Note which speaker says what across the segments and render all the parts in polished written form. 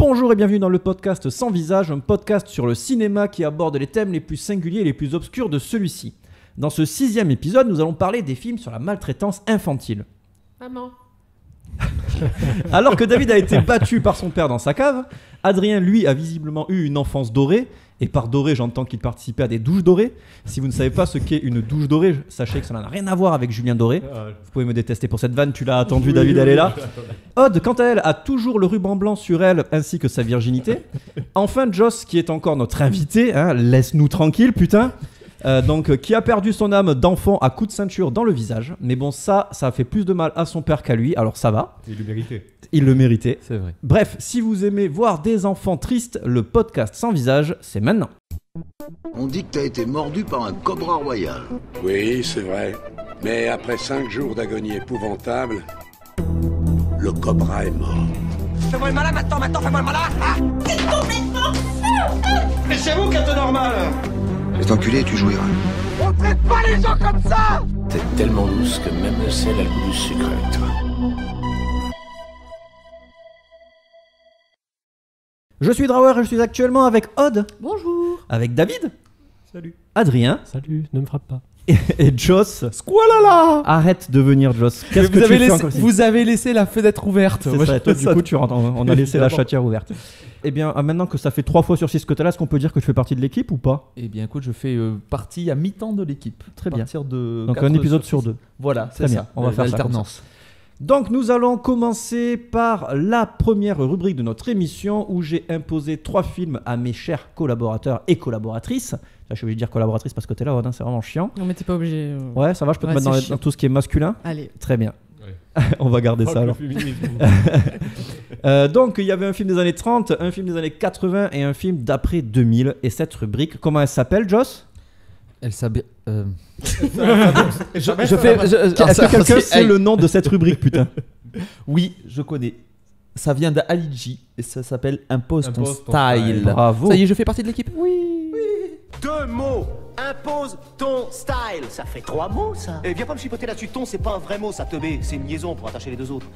Speaker 1: Bonjour et bienvenue dans le podcast Sans Visage, un podcast sur le cinéma qui aborde les thèmes les plus singuliers et les plus obscurs de celui-ci. Dans ce 6e épisode, nous allons parler des films sur la maltraitance infantile.
Speaker 2: Maman.
Speaker 1: Alors que David a été battu par son père dans sa cave, Adrien, lui, a visiblement eu une enfance dorée. Et par doré, j'entends qu'il participait à des douches dorées. Si vous ne savez pas ce qu'est une douche dorée, sachez que ça n'a rien à voir avec Julien Doré. Vous pouvez me détester pour cette vanne, tu l'as attendu, oui, David, elle est là. Aude, quant à elle, a toujours le ruban blanc sur elle, ainsi que sa virginité. Enfin, Joss, qui est encore notre invité, hein, laisse-nous tranquille, putain. Qui a perdu son âme d'enfant à coups de ceinture dans le visage. Mais bon, ça a fait plus de mal à son père qu'à lui, alors ça va.
Speaker 3: Il le méritait.
Speaker 1: Il le méritait.
Speaker 3: C'est vrai.
Speaker 1: Bref, si vous aimez voir des enfants tristes, le podcast Sans Visage, c'est maintenant.
Speaker 4: On dit que t'as été mordu par un cobra royal.
Speaker 5: Oui, c'est vrai. Mais après 5 jours d'agonie épouvantable, le cobra est mort.
Speaker 6: Fais-moi le malin maintenant, fais-moi le malin. Ah, t'es complètement fou. Mais c'est vous qui êtes normal.
Speaker 4: Cet enculé, tu jouiras.
Speaker 6: On traite pas les gens comme ça.
Speaker 5: T'es tellement douce que même le sel a le goût du sucre avec toi.
Speaker 1: Je suis Drawer et je suis actuellement avec Aude.
Speaker 2: Bonjour.
Speaker 1: Avec David.
Speaker 3: Salut.
Speaker 1: Adrien.
Speaker 3: Salut, ne me frappe pas.
Speaker 1: Et Joss.
Speaker 3: Squalala.
Speaker 1: Arrête de venir, Joss. Qu'est-ce que tu fais encore ici ?
Speaker 3: Vous avez laissé la fenêtre ouverte.
Speaker 1: C'est ça, toi, du coup, tu rentres. On a laissé la chatière ouverte. Eh bien, maintenant que ça fait 3 fois sur 6 que t'es là, est-ce qu'on peut dire que tu fais partie de l'équipe ou pas ?
Speaker 7: Eh bien, écoute, je fais partie à mi-temps de l'équipe.
Speaker 1: Très bien. Donc
Speaker 7: 4
Speaker 1: un épisode sur 2.
Speaker 7: Voilà, c'est
Speaker 1: très
Speaker 7: ça.
Speaker 1: Bien. On va faire
Speaker 7: l'alternance.
Speaker 1: Donc nous allons commencer par la première rubrique de notre émission où j'ai imposé 3 films à mes chers collaborateurs et collaboratrices. Là, je suis obligé de dire collaboratrice parce que t'es là, Odin, c'est vraiment chiant.
Speaker 2: Non mais t'es pas obligé.
Speaker 1: Ouais, ça va, je peux te mettre dans tout ce qui est masculin.
Speaker 2: Allez.
Speaker 1: Très bien. Ouais. On va garder ça alors. Donc il y avait un film des années 30, un film des années 80 et un film d'après 2000. Et cette rubrique, comment elle s'appelle, Joss ?
Speaker 7: Elle s'appelle...
Speaker 1: Est-ce que quelqu'un sait le nom de cette rubrique, putain ?
Speaker 7: Oui, je connais. Ça vient d'Ali G et ça s'appelle Impose ton style.
Speaker 1: Bravo.
Speaker 7: Ça y est, je fais partie de l'équipe. Oui.
Speaker 6: 2 mots. Impose ton style. Ça fait 3 mots, ça. Et viens pas me chipoter là-dessus. Ton, c'est pas un vrai mot, ça teubé. C'est une liaison pour attacher les 2 autres.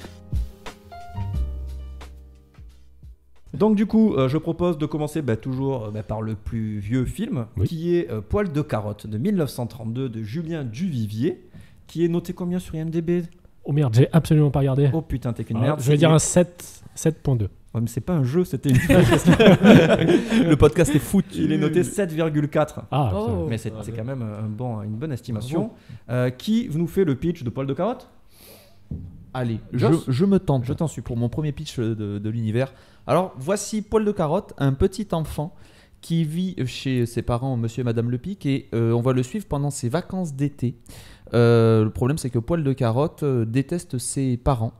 Speaker 1: Donc du coup, je propose de commencer toujours par le plus vieux film, qui est Poil de carotte de 1932 de Julien Duvivier, qui est noté combien sur IMDb ?
Speaker 3: Oh merde, j'ai absolument pas regardé.
Speaker 1: Oh putain, t'es qu'une merde.
Speaker 3: Je vais dire un 7.2.
Speaker 1: Ouais, mais c'est pas un jeu, c'était une
Speaker 7: Le podcast est foot.
Speaker 1: Il est noté 7,4.
Speaker 3: Ah,
Speaker 2: oh.
Speaker 1: Mais c'est quand même une bonne estimation. Qui nous fait le pitch de Poil de carotte ?
Speaker 7: Allez,
Speaker 1: Joss,
Speaker 7: je me tente.
Speaker 1: je t'en supplie.
Speaker 7: Pour mon premier pitch de l'univers. Alors, voici Poil de carotte, un petit enfant qui vit chez ses parents, monsieur et madame Lepic, et on va le suivre pendant ses vacances d'été. Le problème, c'est que Poil de carotte déteste ses parents,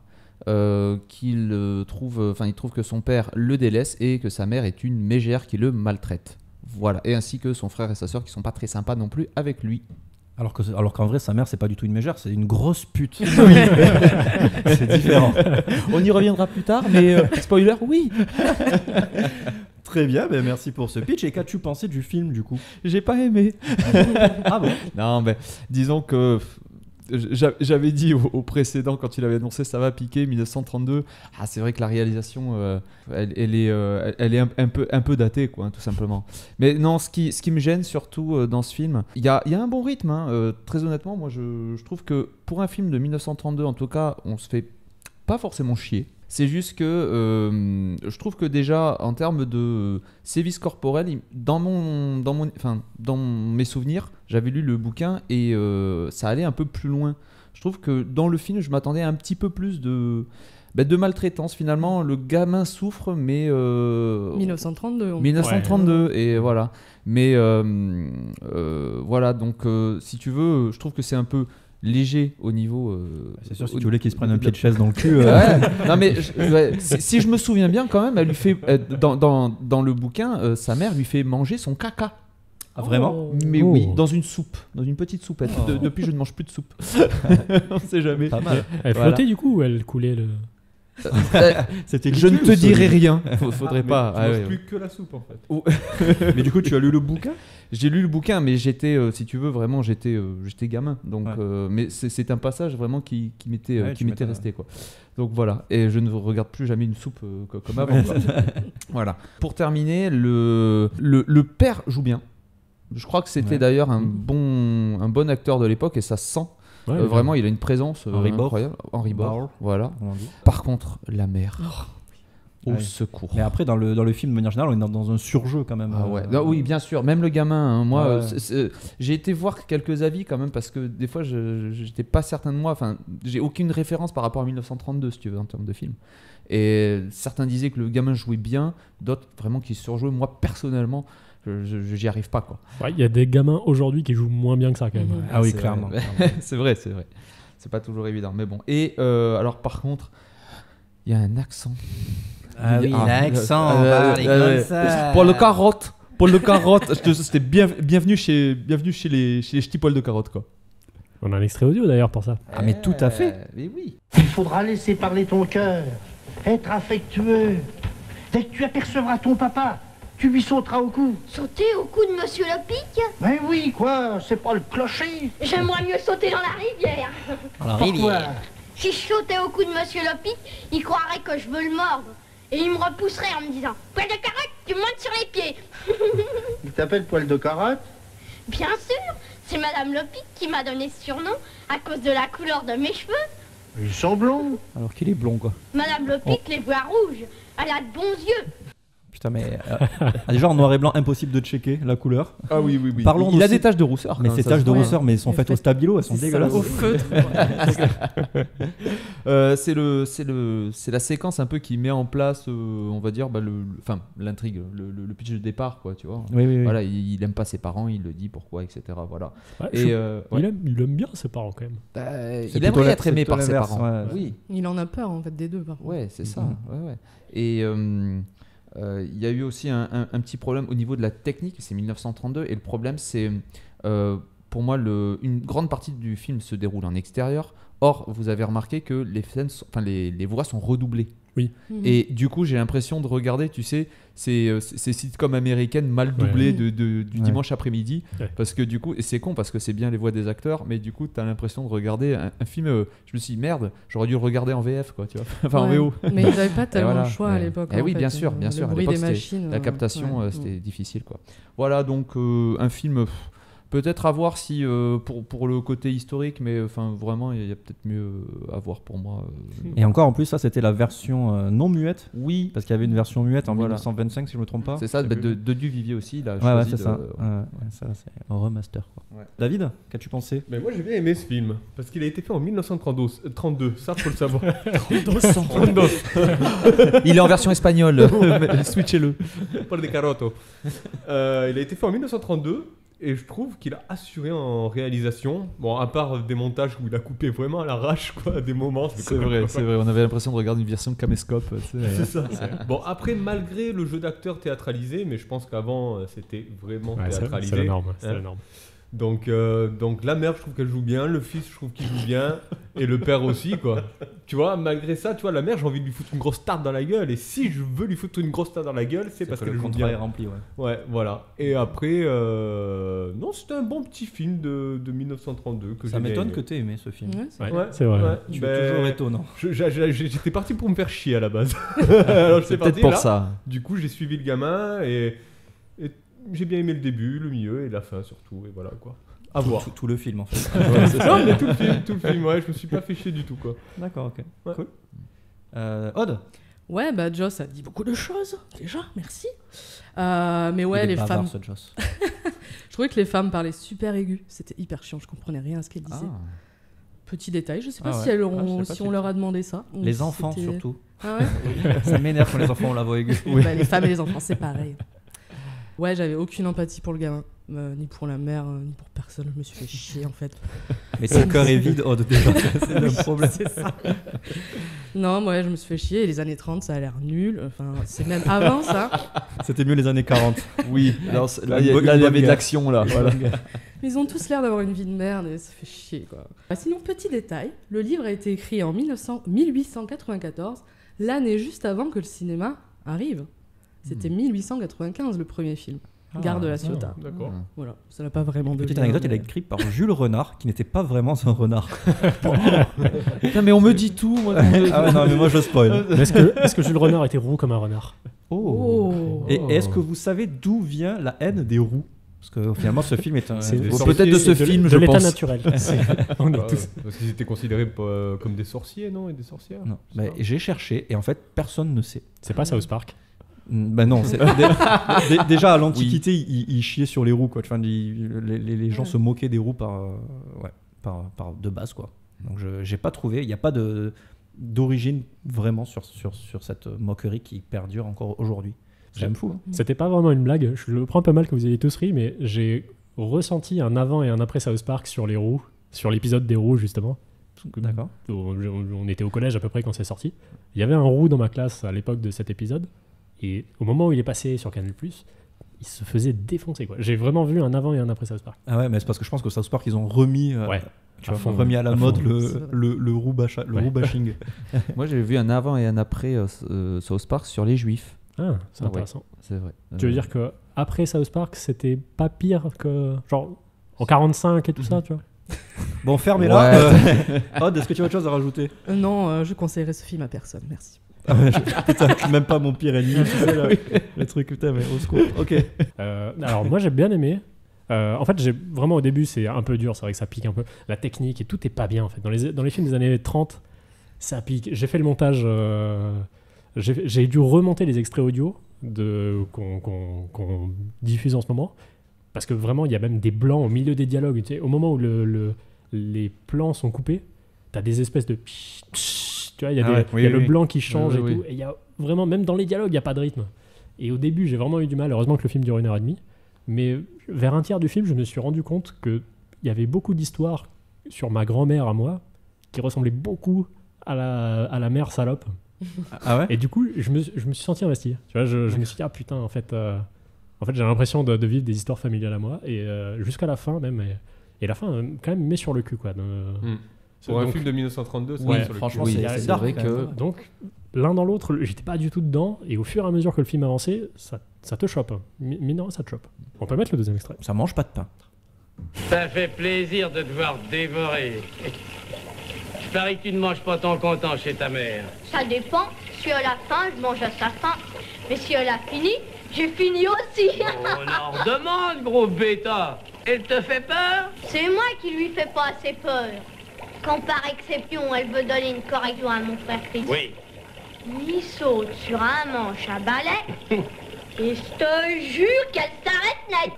Speaker 7: il trouve que son père le délaisse et que sa mère est une mégère qui le maltraite. Voilà, et ainsi que son frère et sa sœur qui sont pas très sympas non plus avec lui.
Speaker 1: Alors qu'en vrai, sa mère, c'est pas du tout une mégère, c'est une grosse pute. Oui. C'est différent.
Speaker 7: On y reviendra plus tard, mais spoiler, oui.
Speaker 1: Très bien, merci pour ce pitch. Et qu'as-tu pensé du film, du coup ?
Speaker 7: J'ai pas aimé.
Speaker 1: Ah bon ?
Speaker 7: Non, mais disons que j'avais dit au précédent, quand il avait annoncé ça va piquer 1932, c'est vrai que la réalisation elle est un peu datée, quoi, tout simplement. Mais non, ce qui me gêne surtout dans ce film, il y a un bon rythme, hein. Très honnêtement, moi je trouve que pour un film de 1932 en tout cas, on se fait pas forcément chier. C'est juste que je trouve que déjà en termes de sévices corporels, dans mes souvenirs, j'avais lu le bouquin et ça allait un peu plus loin. Je trouve que dans le film, je m'attendais à un petit peu plus de maltraitance. Finalement, le gamin souffre, mais
Speaker 2: 1932.
Speaker 7: 1932 et voilà. Mais voilà, donc si tu veux, je trouve que c'est un peu léger au niveau.
Speaker 1: C'est sûr, si tu voulais qu'il se prenne un pied de chaise dans le cul.
Speaker 7: Ouais. Non mais si je me souviens bien quand même, elle lui fait dans le bouquin, sa mère lui fait manger son caca.
Speaker 1: Ah, vraiment ?
Speaker 7: Mais oui, dans une soupe, dans une petite soupette. Depuis, je ne mange plus de soupe. On sait jamais.
Speaker 1: Pas mal.
Speaker 3: Elle flottait du coup ou elle coulait le...
Speaker 7: Je ne te dirai rien. Faudrait pas.
Speaker 3: Tu manges plus que la soupe en fait.
Speaker 1: Mais du coup, tu as lu le bouquin ?
Speaker 7: j'ai lu le bouquin, mais j'étais, si tu veux, vraiment, j'étais gamin. Donc, mais c'est un passage vraiment qui m'était resté, quoi. Donc voilà, et je ne regarde plus jamais une soupe comme avant. Voilà. Pour terminer, le père joue bien. Je crois que c'était d'ailleurs un bon acteur de l'époque, et ça se sent. Vraiment, il a une présence incroyable. Henry Ball. Voilà. Par contre, la mère. Au secours.
Speaker 1: Mais après, dans le film, de manière générale, on est dans un surjeu quand même.
Speaker 7: Ah ouais. Non, oui, bien sûr. Même le gamin. Hein, moi, j'ai été voir quelques avis quand même parce que des fois, j'étais pas certain de moi. Enfin, j'ai aucune référence par rapport à 1932, si tu veux, en termes de film. Et certains disaient que le gamin jouait bien, d'autres vraiment qui surjouaient. Moi, personnellement, j'y arrive pas, quoi.
Speaker 3: Il y a des gamins aujourd'hui qui jouent moins bien que ça quand même.
Speaker 1: Ah oui, clairement.
Speaker 7: C'est vrai. C'est pas toujours évident, mais bon. Et alors, par contre, il y a un accent.
Speaker 1: Ah oui, l'accent, on parle comme ça.
Speaker 7: Paul de carotte. C'était bienvenue chez les ch'tis poils de carotte, quoi.
Speaker 3: On a un extrait audio d'ailleurs pour ça.
Speaker 1: Ah mais tout à fait.
Speaker 7: Mais oui.
Speaker 8: Il faudra laisser parler ton cœur, être affectueux. Dès que tu apercevras ton papa, tu lui sauteras au cou.
Speaker 9: Sauter au cou de Monsieur Lepic?
Speaker 8: Mais oui, quoi, c'est pas le clocher.
Speaker 9: J'aimerais mieux sauter dans la rivière.
Speaker 8: Pourquoi?
Speaker 9: Si je sautais au cou de Monsieur Lepic, il croirait que je veux le mordre. Et il me repousserait en me disant « Poil de carotte, tu me montes sur les pieds !»
Speaker 8: Il t'appelle poil de carotte?
Speaker 9: Bien sûr, c'est Madame Lepic qui m'a donné ce surnom à cause de la couleur de mes cheveux.
Speaker 8: Ils sont blonds.
Speaker 1: Alors qu'il est blond, quoi.
Speaker 9: Madame Lepic les voit rouges, elle a de bons yeux.
Speaker 1: Putain, mais déjà en noir et blanc, impossible de checker la couleur.
Speaker 7: Ah oui.
Speaker 1: Parlons
Speaker 7: il a
Speaker 1: aussi...
Speaker 7: des taches de rousseur.
Speaker 1: Mais ces taches de rousseur, mais elles sont faites au stabilo, elles sont dégueulasses.
Speaker 2: Au feutre.
Speaker 7: C'est la séquence un peu qui met en place, on va dire, l'intrigue, le pitch de départ, quoi, tu vois.
Speaker 1: Oui.
Speaker 7: Voilà, il aime pas ses parents, il le dit pourquoi, etc. Voilà.
Speaker 3: Ouais,
Speaker 7: Et
Speaker 3: il aime bien ses parents quand même.
Speaker 7: il aimerait être aimé par ses parents.
Speaker 1: Ouais.
Speaker 7: Oui.
Speaker 2: Il en a peur en fait des deux par contre.
Speaker 7: Ouais, c'est ça. Ouais. Et il y a eu aussi un petit problème au niveau de la technique, c'est 1932, et le problème c'est, pour moi, une grande partie du film se déroule en extérieur. Or, vous avez remarqué que les voix sont redoublées.
Speaker 3: Oui.
Speaker 7: Et du coup, j'ai l'impression de regarder, tu sais, ces sitcoms américaines mal doublées du dimanche après-midi. Ouais. Parce que du coup, et c'est con parce que c'est bien les voix des acteurs, mais du coup, tu as l'impression de regarder un film. Je me suis dit, merde, j'aurais dû le regarder en VF, quoi, tu vois. Enfin, en VO.
Speaker 2: Mais ils n'avaient pas tellement le choix à l'époque.
Speaker 7: Oui, bien sûr.
Speaker 2: Le
Speaker 7: à
Speaker 2: bruit
Speaker 7: l'époque,
Speaker 2: des machines.
Speaker 7: La captation, c'était difficile, quoi. Voilà, donc un film. Peut-être à voir si pour le côté historique, mais vraiment il y a peut-être mieux à voir pour moi.
Speaker 1: Et encore en plus, ça c'était la version non muette.
Speaker 7: Oui.
Speaker 1: Parce qu'il y avait une version muette en 1925 si je me trompe pas.
Speaker 7: C'est ça, de Duvivier aussi. Là,
Speaker 1: c'est ça. Ça c'est un remaster, quoi. Ouais. David, qu'as-tu pensé?
Speaker 10: Mais moi j'ai bien aimé ce film parce qu'il a été fait en 1932. Ça faut le savoir.
Speaker 7: 32. Il est en version espagnole. Switchez-le.
Speaker 10: Paul de Caroto. Il a été fait en 1932. Et je trouve qu'il a assuré en réalisation. Bon, à part des montages où il a coupé vraiment à l'arrache, quoi, à des moments.
Speaker 7: C'est vrai. On avait l'impression de regarder une version de caméscope.
Speaker 10: C'est ça. Bon, après, malgré le jeu d'acteur théâtralisé, mais je pense qu'avant, c'était vraiment théâtralisé.
Speaker 3: C'est la norme. C'est la norme.
Speaker 10: Donc la mère, je trouve qu'elle joue bien. Le fils, je trouve qu'il joue bien. Et le père aussi, quoi. Tu vois, malgré ça, tu vois, la mère, j'ai envie de lui foutre une grosse tarte dans la gueule. Et si je veux lui foutre une grosse tarte dans la gueule, c'est parce que le
Speaker 1: contrat est rempli,
Speaker 10: ouais, voilà. Et après, non, c'était un bon petit film de 1932 que
Speaker 1: ça m'étonne que t'aies aimé ce film.
Speaker 3: Ouais, c'est vrai. Ouais.
Speaker 1: Tu es toujours étonnant.
Speaker 10: J'étais parti pour me faire chier à la base. Alors,
Speaker 7: c'est peut-être pour ça.
Speaker 10: Du coup, j'ai suivi le gamin et j'ai bien aimé le début, le milieu et la fin surtout. Et voilà, quoi. À voir.
Speaker 1: Tout le film en fait.
Speaker 10: Non, mais tout le film, ouais, je me suis pas fait chier du tout, quoi.
Speaker 1: D'accord, ok. Ouais. Cool. Aude?
Speaker 2: Ouais, bah Joss a dit beaucoup de choses déjà, merci. Mais ouais, les femmes. Je trouvais que les femmes parlaient super aigu, c'était hyper chiant, je comprenais rien à ce qu'elles disaient. Petit détail, je sais pas si on leur a demandé ça.
Speaker 1: Les enfants surtout.
Speaker 2: Ah ouais.
Speaker 1: Ça m'énerve quand les enfants ont la voix aiguë.
Speaker 2: Bah, les femmes et les enfants, c'est pareil. Ouais, j'avais aucune empathie pour le gamin, ni pour la mère, ni pour personne. Je me suis fait chier en fait.
Speaker 1: Mais ton cœur est vide, déjà, c'est le problème.
Speaker 2: C'est ça. Non, moi je me suis fait chier. Et les années 30, ça a l'air nul. Enfin, c'est même avant ça.
Speaker 1: C'était mieux les années 40.
Speaker 7: Oui, là il y avait de l'action là. Voilà.
Speaker 2: Ils ont tous l'air d'avoir une vie de merde et ça fait chier, quoi. Sinon, petit détail, le livre a été écrit en 1894, l'année juste avant que le cinéma arrive. C'était 1895 le premier film. Gare de la Ciotat.
Speaker 10: D'accord.
Speaker 2: Voilà, ça n'a pas vraiment de
Speaker 1: Petite
Speaker 2: lien,
Speaker 1: anecdote, il
Speaker 2: mais-
Speaker 1: est écrit par Jules Renard, qui n'était pas vraiment un renard.
Speaker 7: Putain, mais on me dit tout, moi.
Speaker 1: Ah ouais, non, mais moi je spoil.
Speaker 3: Mais est-ce que Jules Renard était roux comme un renard?
Speaker 1: Et est-ce que vous savez d'où vient la haine des roux? Parce que finalement, ce film est un.
Speaker 3: C'est
Speaker 7: peut-être de ce film,
Speaker 3: de
Speaker 7: je
Speaker 3: l'état
Speaker 7: pense.
Speaker 3: naturel. On est
Speaker 10: Bah,
Speaker 3: tous-
Speaker 10: parce qu'ils étaient considérés comme des sorciers, non? Et des sorcières?
Speaker 1: Non, mais j'ai cherché et en fait, personne ne sait.
Speaker 3: C'est pas South Park.
Speaker 1: Ben non, déjà à l'Antiquité, ils chiaient sur les roues, quoi. Enfin, les gens se moquaient des roues par de base, quoi. Donc j'ai pas trouvé, il n'y a pas d'origine vraiment sur cette moquerie qui perdure encore aujourd'hui. J'aime fou. Hein.
Speaker 3: C'était pas vraiment une blague. Je le prends pas mal que vous ayez tous ri, mais j'ai ressenti un avant et un après South Park sur les roues, sur l'épisode des roues justement.
Speaker 1: D'accord.
Speaker 3: On était au collège à peu près quand c'est sorti. Il y avait un roux dans ma classe à l'époque de cet épisode, et au moment où il est passé sur Canal+, il se faisait défoncer, quoi. J'ai vraiment vu un avant et un après South Park.
Speaker 1: Ah ouais, mais c'est parce que je pense que South Park, ils ont remis, tu vois, remis à la mode le roux bashing.
Speaker 7: Moi, j'ai vu un avant et un après South Park sur les Juifs.
Speaker 3: Ah, c'est intéressant.
Speaker 7: C'est vrai.
Speaker 3: Tu veux dire que après South Park, c'était pas pire que genre en 45 et tout ça, tu vois?
Speaker 1: Bon, fermez-la. Odd, est-ce que tu as autre chose à rajouter?
Speaker 2: Non, je conseillerais ce film à personne, merci.
Speaker 1: Ah ouais, putain, même pas mon pire ennemi, tu sais, là, le truc, putain, mais au secours. Ok.
Speaker 3: Alors moi j'ai bien aimé. En fait, j'ai vraiment au début c'est un peu dur, c'est vrai que ça pique un peu. La technique et tout est pas bien en fait. Dans les films des années 30, ça pique. J'ai fait le montage. J'ai dû remonter les extraits audio qu'on diffuse en ce moment, parce que vraiment il y a même des blancs au milieu des dialogues. Tu sais, au moment où les plans sont coupés, t'as des espèces de tu vois, il y a le blanc qui change et tout. Et il y a vraiment, même dans les dialogues, il n'y a pas de rythme. Et au début, j'ai vraiment eu du mal. Heureusement que le film dure 1h30. Mais vers un tiers du film, je me suis rendu compte qu'il y avait beaucoup d'histoires sur ma grand-mère à moi qui ressemblaient beaucoup à la mère salope.
Speaker 1: Ah ouais?
Speaker 3: Et du coup, je me suis senti investi. Tu vois, je me suis dit, ah putain, en fait j'ai l'impression de vivre des histoires familiales à moi. Et jusqu'à la fin, même. Et la fin, quand même, met sur le cul, quoi.
Speaker 10: Pour un film de 1932,
Speaker 3: ouais,
Speaker 10: sur le
Speaker 1: franchement,
Speaker 10: cul.
Speaker 1: c'est dark,
Speaker 7: vrai que
Speaker 3: donc l'un dans l'autre, j'étais pas du tout dedans, et au fur et à mesure que le film avançait, ça te chope. Mine de rien, ça te chope. On peut mettre le deuxième extrait.
Speaker 1: Ça mange pas de pain.
Speaker 11: Ça fait plaisir de te voir dévorer. Je parie que tu ne manges pas ton content chez ta mère.
Speaker 9: Ça dépend. Si elle a faim, je mange à sa faim. Mais si elle a fini, j'ai fini aussi.
Speaker 11: On en redemande, gros bêta. Elle te fait peur?
Speaker 9: C'est moi qui lui fais pas assez peur. Quand par exception, elle veut donner une correction à mon frère Chris.
Speaker 11: Oui.
Speaker 9: Il saute sur un manche à balai. Et je te jure qu'elle s'arrête net.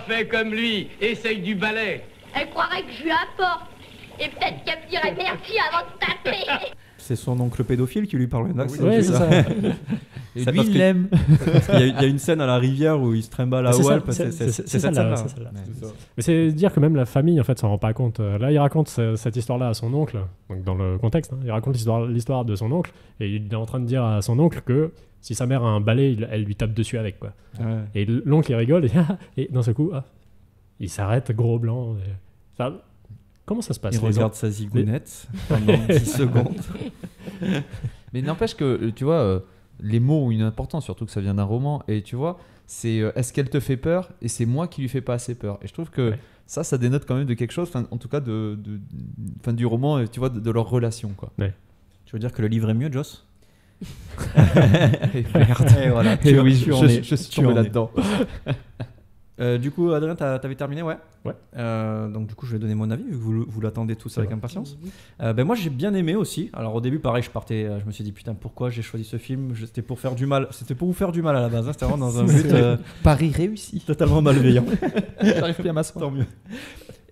Speaker 11: Fais comme lui. Essaye du balai.
Speaker 9: Elle croirait que je lui apporte. Et peut-être qu'elle me dirait merci avant de taper.
Speaker 1: C'est son oncle pédophile qui lui parle là.
Speaker 3: Ouais, c'est ça.
Speaker 7: Et lui, il l'aime.
Speaker 1: Il y a une scène à la rivière où il se trimballe à Walp. C'est cette scène-là.
Speaker 3: Mais c'est dire que même la famille, en fait, s'en rend pas compte. Là, il raconte cette histoire-là à son oncle, donc dans le contexte, hein, il raconte l'histoire de son oncle, et il est en train de dire à son oncle que si sa mère a un balai, elle lui tape dessus avec, quoi.
Speaker 1: Ouais.
Speaker 3: Et l'oncle, il rigole, et d'un seul coup, il s'arrête, gros blanc. Comment ça se passe?
Speaker 1: Il regarde sa zigounette pendant 10 secondes.
Speaker 7: Mais n'empêche que, tu vois, les mots ont une importance, surtout que ça vient d'un roman. Et tu vois, c'est est-ce qu'elle te fait peur? Et c'est moi qui lui fais pas assez peur. Et je trouve que ça dénote quand même de quelque chose, en tout cas du roman, tu vois, de leur relation, quoi.
Speaker 3: Ouais.
Speaker 1: Tu veux dire que le livre est mieux, Joss?
Speaker 7: Merde.
Speaker 1: Et voilà,
Speaker 7: je suis tombé là-dedans.
Speaker 1: Du coup, Adrien, t'avais terminé, ouais.
Speaker 3: Ouais.
Speaker 1: Donc du coup, je vais donner mon avis vu que vous l'attendez tous avec impatience. Moi, j'ai bien aimé aussi. Alors au début, pareil, je me suis dit putain, pourquoi j'ai choisi ce film? C'était pour faire du mal. C'était pour vous faire du mal à la base. Hein. C'était vraiment dans un but
Speaker 7: Pari réussi.
Speaker 1: Totalement malveillant.
Speaker 7: J'arrive plus à m'asseoir.
Speaker 1: Tant mieux.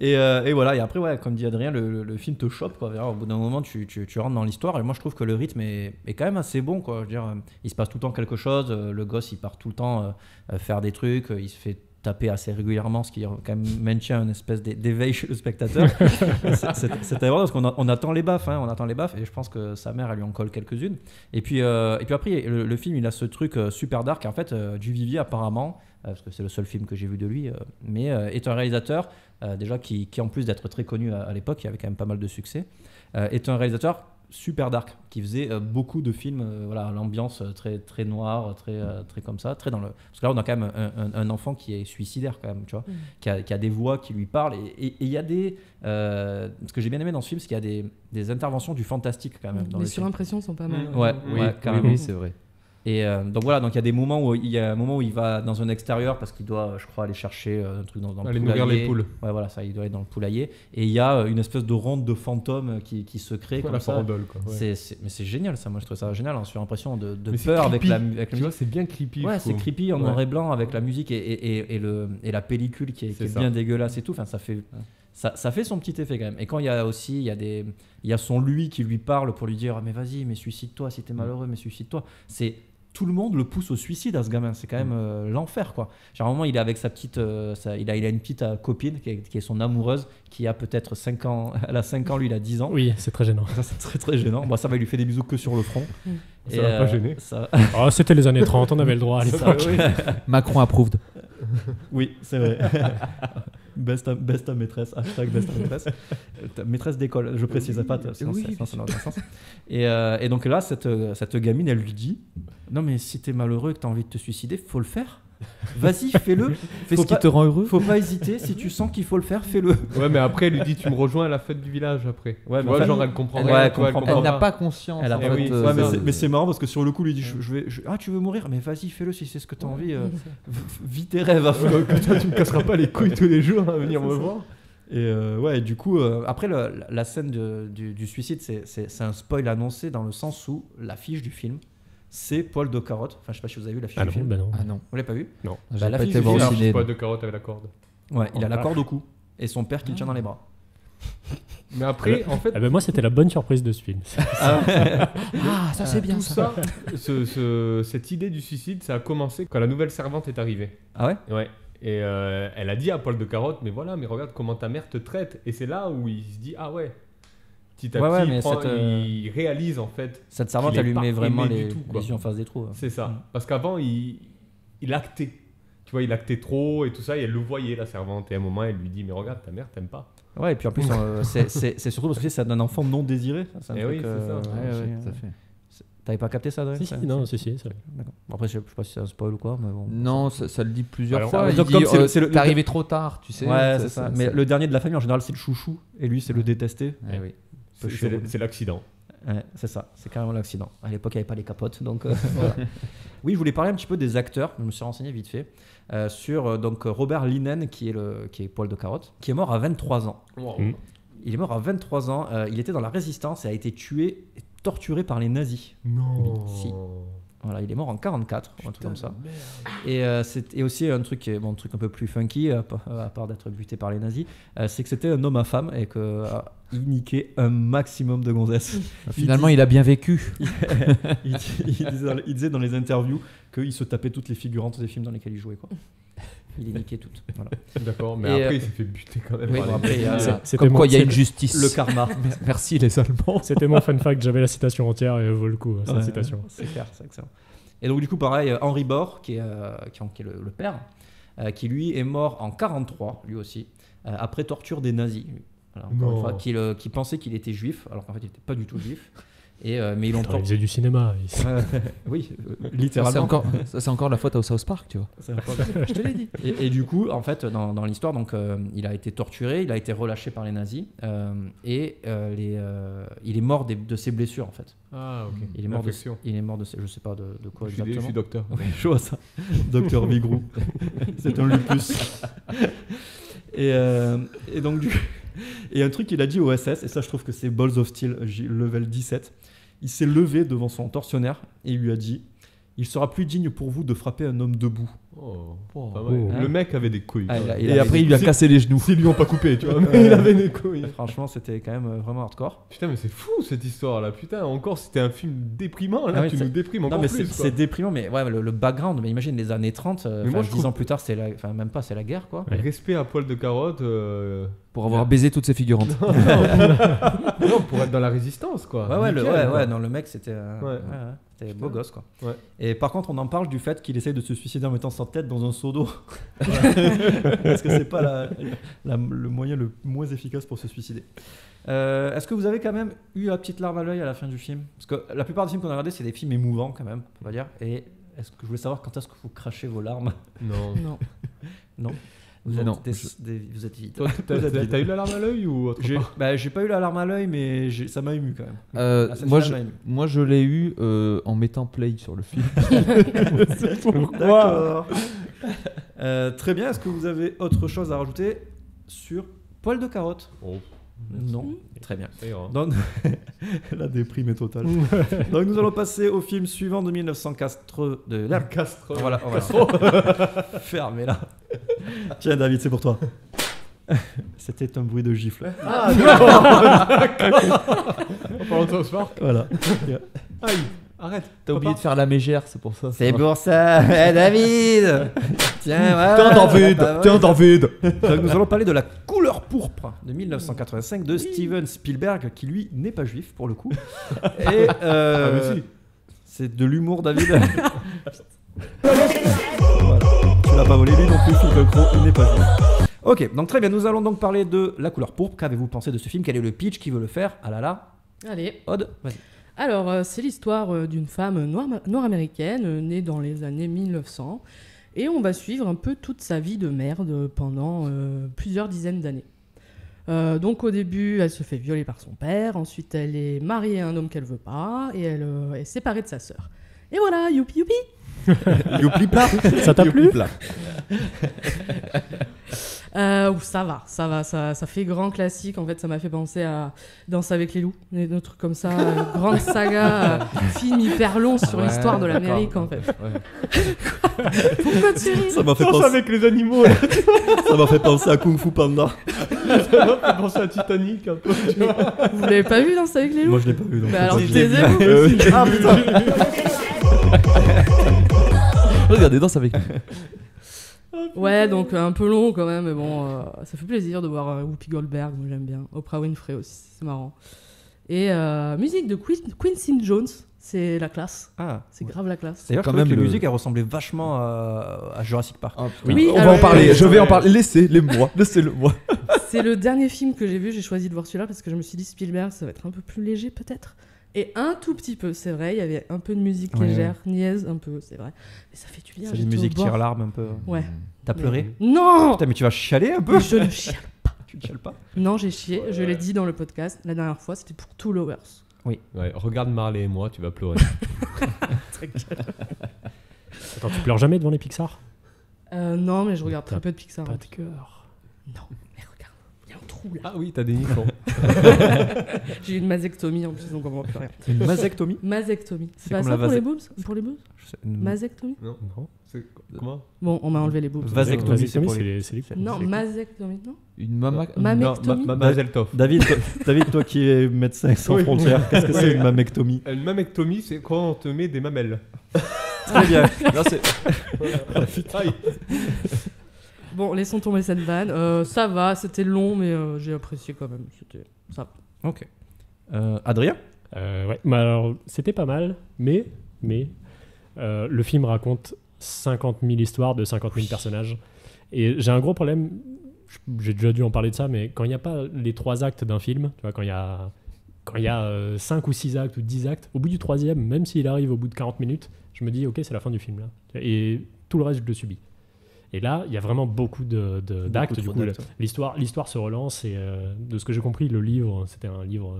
Speaker 1: Et voilà. Et après, ouais, comme dit Adrien, le film te chope, quoi. Au bout d'un moment, tu rentres dans l'histoire. Et moi, je trouve que le rythme est quand même assez bon, quoi. Je veux dire, il se passe tout le temps quelque chose. Le gosse, il part tout le temps faire des trucs. Il se fait taper assez régulièrement, ce qui quand même maintient une espèce d'éveil chez le spectateur. C'était vraiment parce qu'on attend les baffes, hein, et je pense que sa mère, elle lui en colle quelques-unes. Et puis après, le film, il a ce truc super dark, en fait. Duvivier, apparemment, parce que c'est le seul film que j'ai vu de lui, mais est un réalisateur déjà qui en plus d'être très connu à l'époque, il avait quand même pas mal de succès, est un réalisateur super dark, qui faisait beaucoup de films, voilà, l'ambiance très très noire, très comme ça, très dans le. Parce que là, on a quand même un enfant qui est suicidaire quand même, tu vois, qui a des voix qui lui parlent et il y a des. Ce que j'ai bien aimé dans ce film, c'est qu'il y a des interventions du fantastique quand même. Dans
Speaker 2: les
Speaker 1: le film.
Speaker 2: surimpressions sont pas mal.
Speaker 1: Ouais, carrément.
Speaker 7: Oui, c'est vrai.
Speaker 1: Et donc voilà, donc il y a des moments où il va dans un extérieur parce qu'il doit, je crois, aller chercher un truc dans le poulailler.
Speaker 10: Aller nourrir les poules.
Speaker 1: Ouais, voilà, ça, il doit aller dans le poulailler. Et il y a une espèce de ronde de fantômes qui se crée comme
Speaker 10: la
Speaker 1: ça.
Speaker 10: farandole, quoi. Ouais.
Speaker 1: Mais c'est génial ça, moi je trouve ça génial, sur l'impression de
Speaker 10: mais
Speaker 1: peur avec la musique.
Speaker 10: Tu vois, c'est bien creepy.
Speaker 1: Ouais, c'est creepy en noir et blanc avec la musique et la pellicule qui est bien dégueulasse et tout. Enfin, ça fait son petit effet quand même. Et quand il y a son lui qui lui parle pour lui dire mais vas-y, mais suicide-toi si t'es malheureux, mais suicide-toi. Tout le monde le pousse au suicide à ce gamin, c'est quand même l'enfer quoi. Genre à un moment il est avec sa petite, il a une petite copine qui est son amoureuse qui a peut-être 5 ans, elle a 5 ans, lui il a 10 ans.
Speaker 3: Oui, c'est très gênant.
Speaker 1: Ça, c'est très très gênant. Bon, ça va, il lui fait des bisous que sur le front.
Speaker 10: Ça va pas gêner.
Speaker 3: Oh, c'était les années 30, on avait le droit à l'époque.
Speaker 7: Macron approuve.
Speaker 1: Oui, c'est vrai. Best à maîtresse, hashtag best à maîtresse. Maîtresse d'école, je précise pas, sinon ça n'a aucun sens. Et donc là, cette gamine, elle lui dit non mais si t'es malheureux et que t'as envie de te suicider, faut le faire. Vas-y, fais-le.
Speaker 7: Fais ce qui te rend heureux.
Speaker 1: Faut pas hésiter, si tu sens qu'il faut le faire, fais-le.
Speaker 10: Ouais, mais après, elle lui dit tu me rejoins à la fête du village après.
Speaker 1: Ouais,
Speaker 10: tu vois, genre elle comprend rien.
Speaker 7: Elle n'a pas conscience.
Speaker 1: Mais c'est marrant parce que sur le coup, lui dit tu veux mourir, mais vas-y, fais-le si c'est ce que t'as envie. Vis tes rêves.
Speaker 10: Toi, tu me casseras pas les couilles tous les jours à venir me voir.
Speaker 1: Et du coup, après la scène du suicide, c'est un spoil annoncé dans le sens où l'affiche du film, c'est Poil de carotte. Enfin, je sais pas si vous avez vu l'affiche du film.
Speaker 3: Non.
Speaker 7: Ah non.
Speaker 1: Vous l'avez pas vu?
Speaker 3: Non.
Speaker 7: J'ai pas été voir au ciné.
Speaker 10: Poil de carotte avec la corde.
Speaker 1: Ouais, il a la corde au cou et son père qui le tient dans les bras.
Speaker 10: Mais après, en fait,
Speaker 3: moi, c'était la bonne surprise de ce film.
Speaker 7: Ça c'est bien
Speaker 10: tout ça. Cette idée du suicide, ça a commencé quand la nouvelle servante est arrivée.
Speaker 1: Ah ouais?
Speaker 10: Ouais. Et elle a dit à Poil de carotte, mais voilà, mais regarde comment ta mère te traite. Et c'est là où il se dit, ah ouais. Petit à petit, il réalise en fait.
Speaker 1: Cette servante, elle lui met vraiment les yeux en face des trous.
Speaker 10: C'est ça. Parce qu'avant, il actait. Tu vois, il actait trop et tout ça. Et elle le voyait, la servante. Et à un moment, elle lui dit, mais regarde, ta mère t'aime pas.
Speaker 1: Ouais, et puis en plus, c'est surtout parce que c'est un enfant non désiré.
Speaker 10: C'est un truc, c'est ça.
Speaker 7: Tout à fait.
Speaker 1: T'avais pas capté ça, Adrien?
Speaker 3: Si, c'est vrai.
Speaker 1: D'accord. Après, je sais pas si c'est un spoil ou quoi. Mais bon.
Speaker 7: Non, ça le dit plusieurs fois.
Speaker 1: Donc,
Speaker 7: t'es arrivé trop tard, tu sais.
Speaker 1: Ouais, c'est ça. Mais le dernier de la famille, en général, c'est le chouchou. Et lui, c'est le détesté.
Speaker 7: Oui.
Speaker 10: C'est l'accident.
Speaker 1: Ouais, c'est ça, c'est carrément l'accident. À l'époque, il n'y avait pas les capotes, donc voilà. Oui, je voulais parler un petit peu des acteurs. Je me suis renseigné vite fait sur donc Robert Linen, qui est Poil de carotte, qui est mort à 23 ans.
Speaker 10: Wow.
Speaker 1: Il est mort à 23 ans. Il était dans la résistance et a été tué et torturé par les nazis.
Speaker 10: Non.
Speaker 1: Si. Voilà, il est mort en 44, un truc comme ça. Et aussi un truc un truc un peu plus funky, à part d'être buté par les nazis, c'est que c'était un homme à femme et qu'il niquait un maximum de gonzesses.
Speaker 7: Finalement, il a bien vécu.
Speaker 1: il disait dans les interviews qu'il se tapait toutes les figurantes des films dans lesquels il jouait, quoi. Il les niquait toutes. Voilà.
Speaker 10: D'accord, mais après il s'est fait buter quand même.
Speaker 1: Oui, après,
Speaker 7: comme quoi il y a une justice.
Speaker 1: Le karma.
Speaker 7: Merci les Allemands.
Speaker 3: C'était mon fun fact, j'avais la citation entière et elle vaut le coup, cette citation.
Speaker 1: C'est clair, c'est excellent. Et donc du coup pareil, Henri Bord, qui est le père, qui lui est mort en 43, lui aussi, après torture des nazis. Voilà, encore une fois, qui pensait qu'il était juif, alors qu'en fait il n'était pas du tout juif. Mais ils
Speaker 3: faisait du cinéma.
Speaker 1: Oui, littéralement.
Speaker 7: C'est encore la faute au South Park, tu vois.
Speaker 1: Je te l'ai dit. Et du coup, en fait, dans l'histoire, donc, il a été torturé, il a été relâché par les nazis, et il est mort de ses blessures, en fait.
Speaker 10: Ah, ok.
Speaker 1: Il est mort de ses, je sais pas de quoi exactement.
Speaker 10: Je suis docteur.
Speaker 1: Oui, je vois ça. Docteur Vigrou. C'est un lupus. Et donc et un truc qu'il a dit au SS, et ça je trouve que c'est Balls of Steel, level 17, il s'est levé devant son tortionnaire et il lui a dit: il sera plus digne pour vous de frapper un homme debout.
Speaker 10: Pas mal. Le mec avait des couilles.
Speaker 7: Et après il lui a cassé les genoux.
Speaker 10: S'ils lui ont pas coupé, tu vois, mais il avait des couilles.
Speaker 1: Franchement, c'était quand même vraiment hardcore.
Speaker 10: Putain, mais c'est fou cette histoire là. Putain, encore c'était un film déprimant. Là, tu nous déprimes encore plus.
Speaker 1: C'est déprimant, mais ouais, le background, mais imagine les années 30, 10 ans plus tard, même pas, c'est la guerre, quoi.
Speaker 10: Respect à Poil de carotte.
Speaker 7: Pour avoir baisé toutes ces figurantes.
Speaker 10: Non, pour être dans la résistance, quoi.
Speaker 1: Ouais, non, le mec, c'était beau gosse, quoi.
Speaker 10: Ouais.
Speaker 1: Et par contre, on en parle du fait qu'il essaye de se suicider en mettant sa tête dans un seau d'eau. Parce que c'est pas le moyen le moins efficace pour se suicider. Est-ce que vous avez quand même eu la petite larme à l'œil à la fin du film? Parce que la plupart des films qu'on a regardés, c'est des films émouvants quand même, on va dire. Et est-ce que je voulais savoir quand est-ce que vous crachez vos larmes?
Speaker 10: Non.
Speaker 1: Non. Vous êtes vite.
Speaker 10: Toi, t'as eu la larme à l'œil ou autre part?
Speaker 1: J'ai pas eu la larme à l'œil, mais ça m'a ému quand même.
Speaker 7: Moi, je l'ai eu en mettant play sur le film.
Speaker 1: D'accord. Très bien. Est-ce que vous avez autre chose à rajouter sur Poil de carotte? Non. Très bien. Donc, la déprime est totale. Donc nous allons passer au film suivant de 1904 de
Speaker 10: Castro.
Speaker 1: Voilà. Fermez-la. Tiens David, c'est pour toi. C'était un bruit de gifle.
Speaker 10: Ah non. En parlant de South Park.
Speaker 1: Voilà.
Speaker 10: Aïe. Arrête.
Speaker 7: T'as oublié de faire la mégère, c'est pour ça.
Speaker 1: C'est pour ça. David. Tiens, voilà.
Speaker 7: Tiens David.
Speaker 1: Donc, nous allons parler de La couleur pourpre de 1985 de Steven Spielberg, qui lui n'est pas juif pour le coup. Et
Speaker 10: mais si.
Speaker 1: c'est de l'humour, David. Voilà. Tu l'as pas volé lui non plus, Phil Velcro, il n'est pas juif. Ok, donc très bien, nous allons donc parler de La couleur pourpre. Qu'avez-vous pensé de ce film? Quel est le pitch? Qui veut le faire? Ah là là.
Speaker 2: Allez.
Speaker 1: Aude, vas-y.
Speaker 2: Alors, c'est l'histoire d'une femme noire américaine née dans les années 1900 et on va suivre un peu toute sa vie de merde pendant plusieurs dizaines d'années. Donc au début, elle se fait violer par son père, ensuite elle est mariée à un homme qu'elle veut pas et elle est séparée de sa sœur. Et voilà, youpi youpi.
Speaker 1: Youpi plat.
Speaker 3: Ça t'a plu?
Speaker 2: Ça fait grand classique. En fait, ça m'a fait penser à Danse avec les loups, des trucs comme ça, grande saga, film hyper long sur l'histoire de l'Amérique en fait. Pourquoi tu ris?
Speaker 1: Ça m'a fait
Speaker 10: Danse
Speaker 1: penser
Speaker 10: avec les animaux. Là.
Speaker 1: Ça m'a fait penser à Kung Fu Panda.
Speaker 10: Ça m'a fait penser à Titanic un peu.
Speaker 2: Vous l'avez pas vu Danse avec les loups?
Speaker 1: Moi je l'ai pas vu. Donc
Speaker 2: alors
Speaker 1: taisez-vous. Ah putain.
Speaker 7: Regardez, Danse avec nous.
Speaker 2: Ouais, donc un peu long quand même, mais bon, ça fait plaisir de voir Whoopi Goldberg, moi j'aime bien. Oprah Winfrey aussi, c'est marrant. Et musique de Quincy Jones, c'est la classe.
Speaker 1: Ah,
Speaker 2: c'est grave la classe.
Speaker 1: D'ailleurs, je trouvais que la musique elle ressemblait vachement à Jurassic Park.
Speaker 2: Oui,
Speaker 7: on va en parler, je vais en parler. Laissez-le moi.
Speaker 2: C'est le dernier film que j'ai vu, j'ai choisi de voir celui-là parce que je me suis dit Spielberg, ça va être un peu plus léger peut-être. Et un tout petit peu, c'est vrai, il y avait un peu de musique légère, niaise un peu, c'est vrai. Mais ça fait du bien.
Speaker 1: C'est une musique tire larme un peu.
Speaker 2: Ouais.
Speaker 1: T'as pleuré?
Speaker 2: Non.
Speaker 1: Putain, mais tu vas chialer un peu?
Speaker 2: Je ne chiale pas.
Speaker 1: Tu ne chiales pas?
Speaker 2: Non, j'ai chié, je l'ai dit dans le podcast. La dernière fois, c'était pour Two Lovers.
Speaker 1: Oui.
Speaker 10: Ouais, regarde Marley et moi, tu vas pleurer.
Speaker 3: Attends, tu pleures jamais devant les Pixar?
Speaker 2: Non, mais je regarde très peu de Pixar.
Speaker 3: Pas de cœur.
Speaker 2: Non, mais regarde, il y a un trou là.
Speaker 10: Ah oui, t'as des nichons.
Speaker 2: J'ai eu une masectomie en plus, donc on voit plus rien.
Speaker 1: Une masectomie?
Speaker 2: Masectomie. C'est pas ça pour les boobs? Pour les boobs? Masectomie?
Speaker 10: Non. Comment?
Speaker 2: Bon, on m'a enlevé les boobs.
Speaker 1: Vasectomie, c'est
Speaker 3: les
Speaker 2: Non, masectomie, non?
Speaker 7: Une mamectomie.
Speaker 10: Mazeltov.
Speaker 1: David, toi qui es médecin sans frontières, qu'est-ce que c'est une mamectomie?
Speaker 10: Une mamectomie, c'est quand on te met des mamelles.
Speaker 1: Très bien.
Speaker 10: Non, c'est...
Speaker 2: Bon, laissons tomber cette vanne. Ça va, c'était long, mais j'ai apprécié quand même. Ça va.
Speaker 1: Ok. Adrien?
Speaker 3: Ouais. Bah alors, c'était pas mal, mais le film raconte 50 000 histoires de 50 000 personnages. Et j'ai un gros problème, j'ai déjà dû en parler de ça, mais quand il n'y a pas les 3 actes d'un film, tu vois, quand il y a 5 ou 6 actes ou 10 actes, au bout du 3e, même s'il arrive au bout de 40 minutes, je me dis, ok, c'est la fin du film. Là. Et tout le reste, je le subis. Et là, il y a vraiment beaucoup d'actes. Du coup, l'histoire se relance. Et de ce que j'ai compris, le livre, c'était un livre...